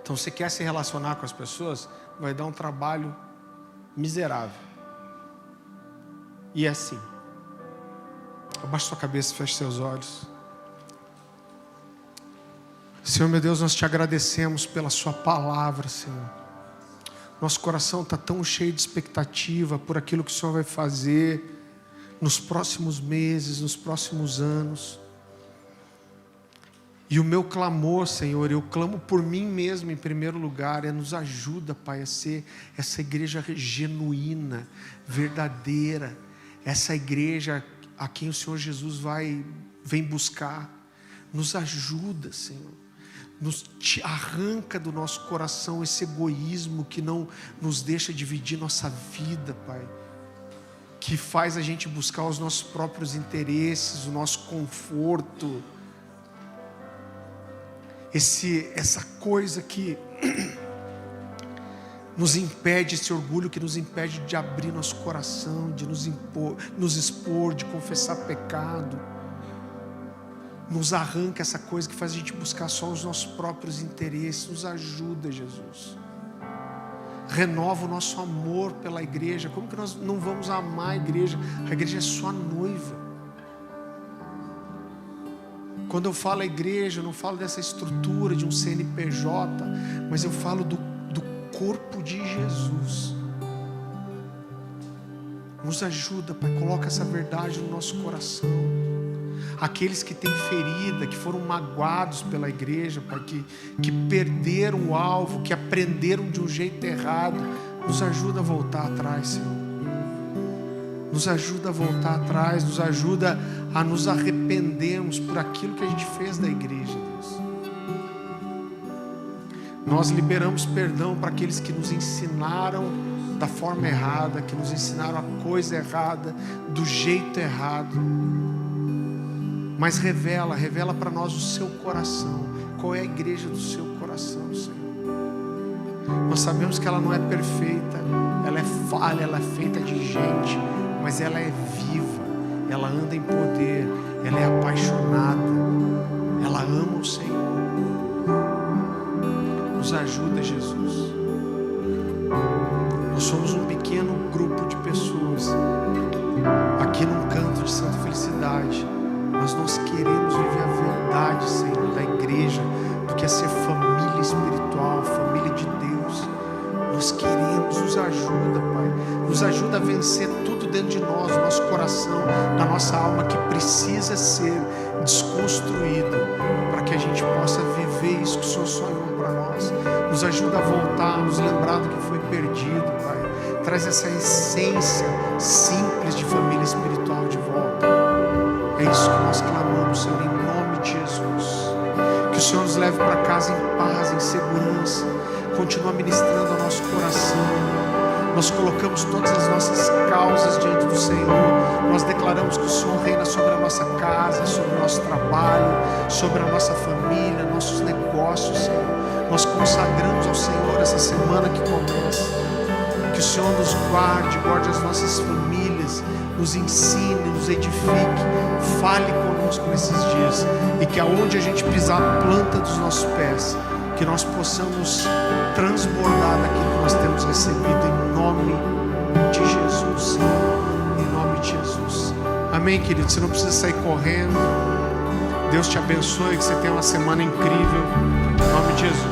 Então, se quer se relacionar com as pessoas, vai dar um trabalho miserável. E é assim. Abaixe sua cabeça, feche seus olhos. Senhor, meu Deus, nós te agradecemos pela sua palavra, Senhor. Nosso coração está tão cheio de expectativa por aquilo que o Senhor vai fazer nos próximos meses, nos próximos anos. E o meu clamor, Senhor, eu clamo por mim mesmo em primeiro lugar, nos ajuda, Pai, a ser essa igreja genuína, verdadeira, essa igreja a quem o Senhor Jesus vem buscar. Nos ajuda, Senhor. Te arranca do nosso coração esse egoísmo que não nos deixa dividir nossa vida, Pai. Que faz a gente buscar os nossos próprios interesses, o nosso conforto. Essa coisa que nos impede, esse orgulho que nos impede de abrir nosso coração, de nos expor, de confessar pecado. Nos arranca essa coisa que faz a gente buscar só os nossos próprios interesses. Nos ajuda, Jesus. Renova o nosso amor pela igreja. Como que nós não vamos amar a igreja? A igreja é só a noiva. Quando eu falo a igreja, eu não falo dessa estrutura de um CNPJ, mas eu falo do corpo de Jesus. Nos ajuda, Pai, coloca essa verdade no nosso coração. aqueles que têm ferida, que foram magoados pela igreja, Pai, que perderam o alvo, que aprenderam de um jeito errado. Nos ajuda a voltar atrás, Senhor. Nos ajuda a voltar atrás, nos ajuda a nos arrependermos por aquilo que a gente fez da igreja, Deus. Nós liberamos perdão para aqueles que nos ensinaram da forma errada, que nos ensinaram a coisa errada, do jeito errado. Mas revela para nós o seu coração. Qual é a igreja do seu coração, Senhor? Nós sabemos que ela não é perfeita, ela é falha, ela é feita de gente, mas ela é viva, ela anda em poder, ela é apaixonada, ela ama o Senhor. Nos ajuda, Jesus. Nós somos um pequeno grupo de pessoas aqui num canto de Santa Felicidade, mas nós queremos viver a verdade, Senhor, da igreja, do que é ser família espiritual, família de Deus. Nós queremos, nos ajuda, Pai, nos ajuda a vencer tudo dentro de nós, no nosso coração, na nossa alma, que precisa ser desconstruído para que a gente possa viver isso que o Senhor sonhou para nós. Nos ajuda a voltar, a nos lembrar do que foi perdido, Pai. Traz essa essência simples de família espiritual de volta. É isso que nós clamamos, Senhor, em nome de Jesus. Que o Senhor nos leve para casa em paz, em segurança. Continua ministrando ao nosso coração. Nós colocamos todas as nossas causas diante do Senhor. Nós declaramos que o Senhor reina sobre a nossa casa, sobre o nosso trabalho, sobre a nossa família, nossos negócios, Senhor. Nós consagramos ao Senhor essa semana que começa. Que o Senhor nos guarde as nossas famílias, nos ensine, nos edifique, fale conosco nesses dias. E que aonde a gente pisar a planta dos nossos pés, que nós possamos transbordar daquilo que nós temos recebido, em nome de Jesus, Senhor. Em nome de Jesus. Amém, querido? Você não precisa sair correndo. Deus te abençoe, que você tenha uma semana incrível. Em nome de Jesus.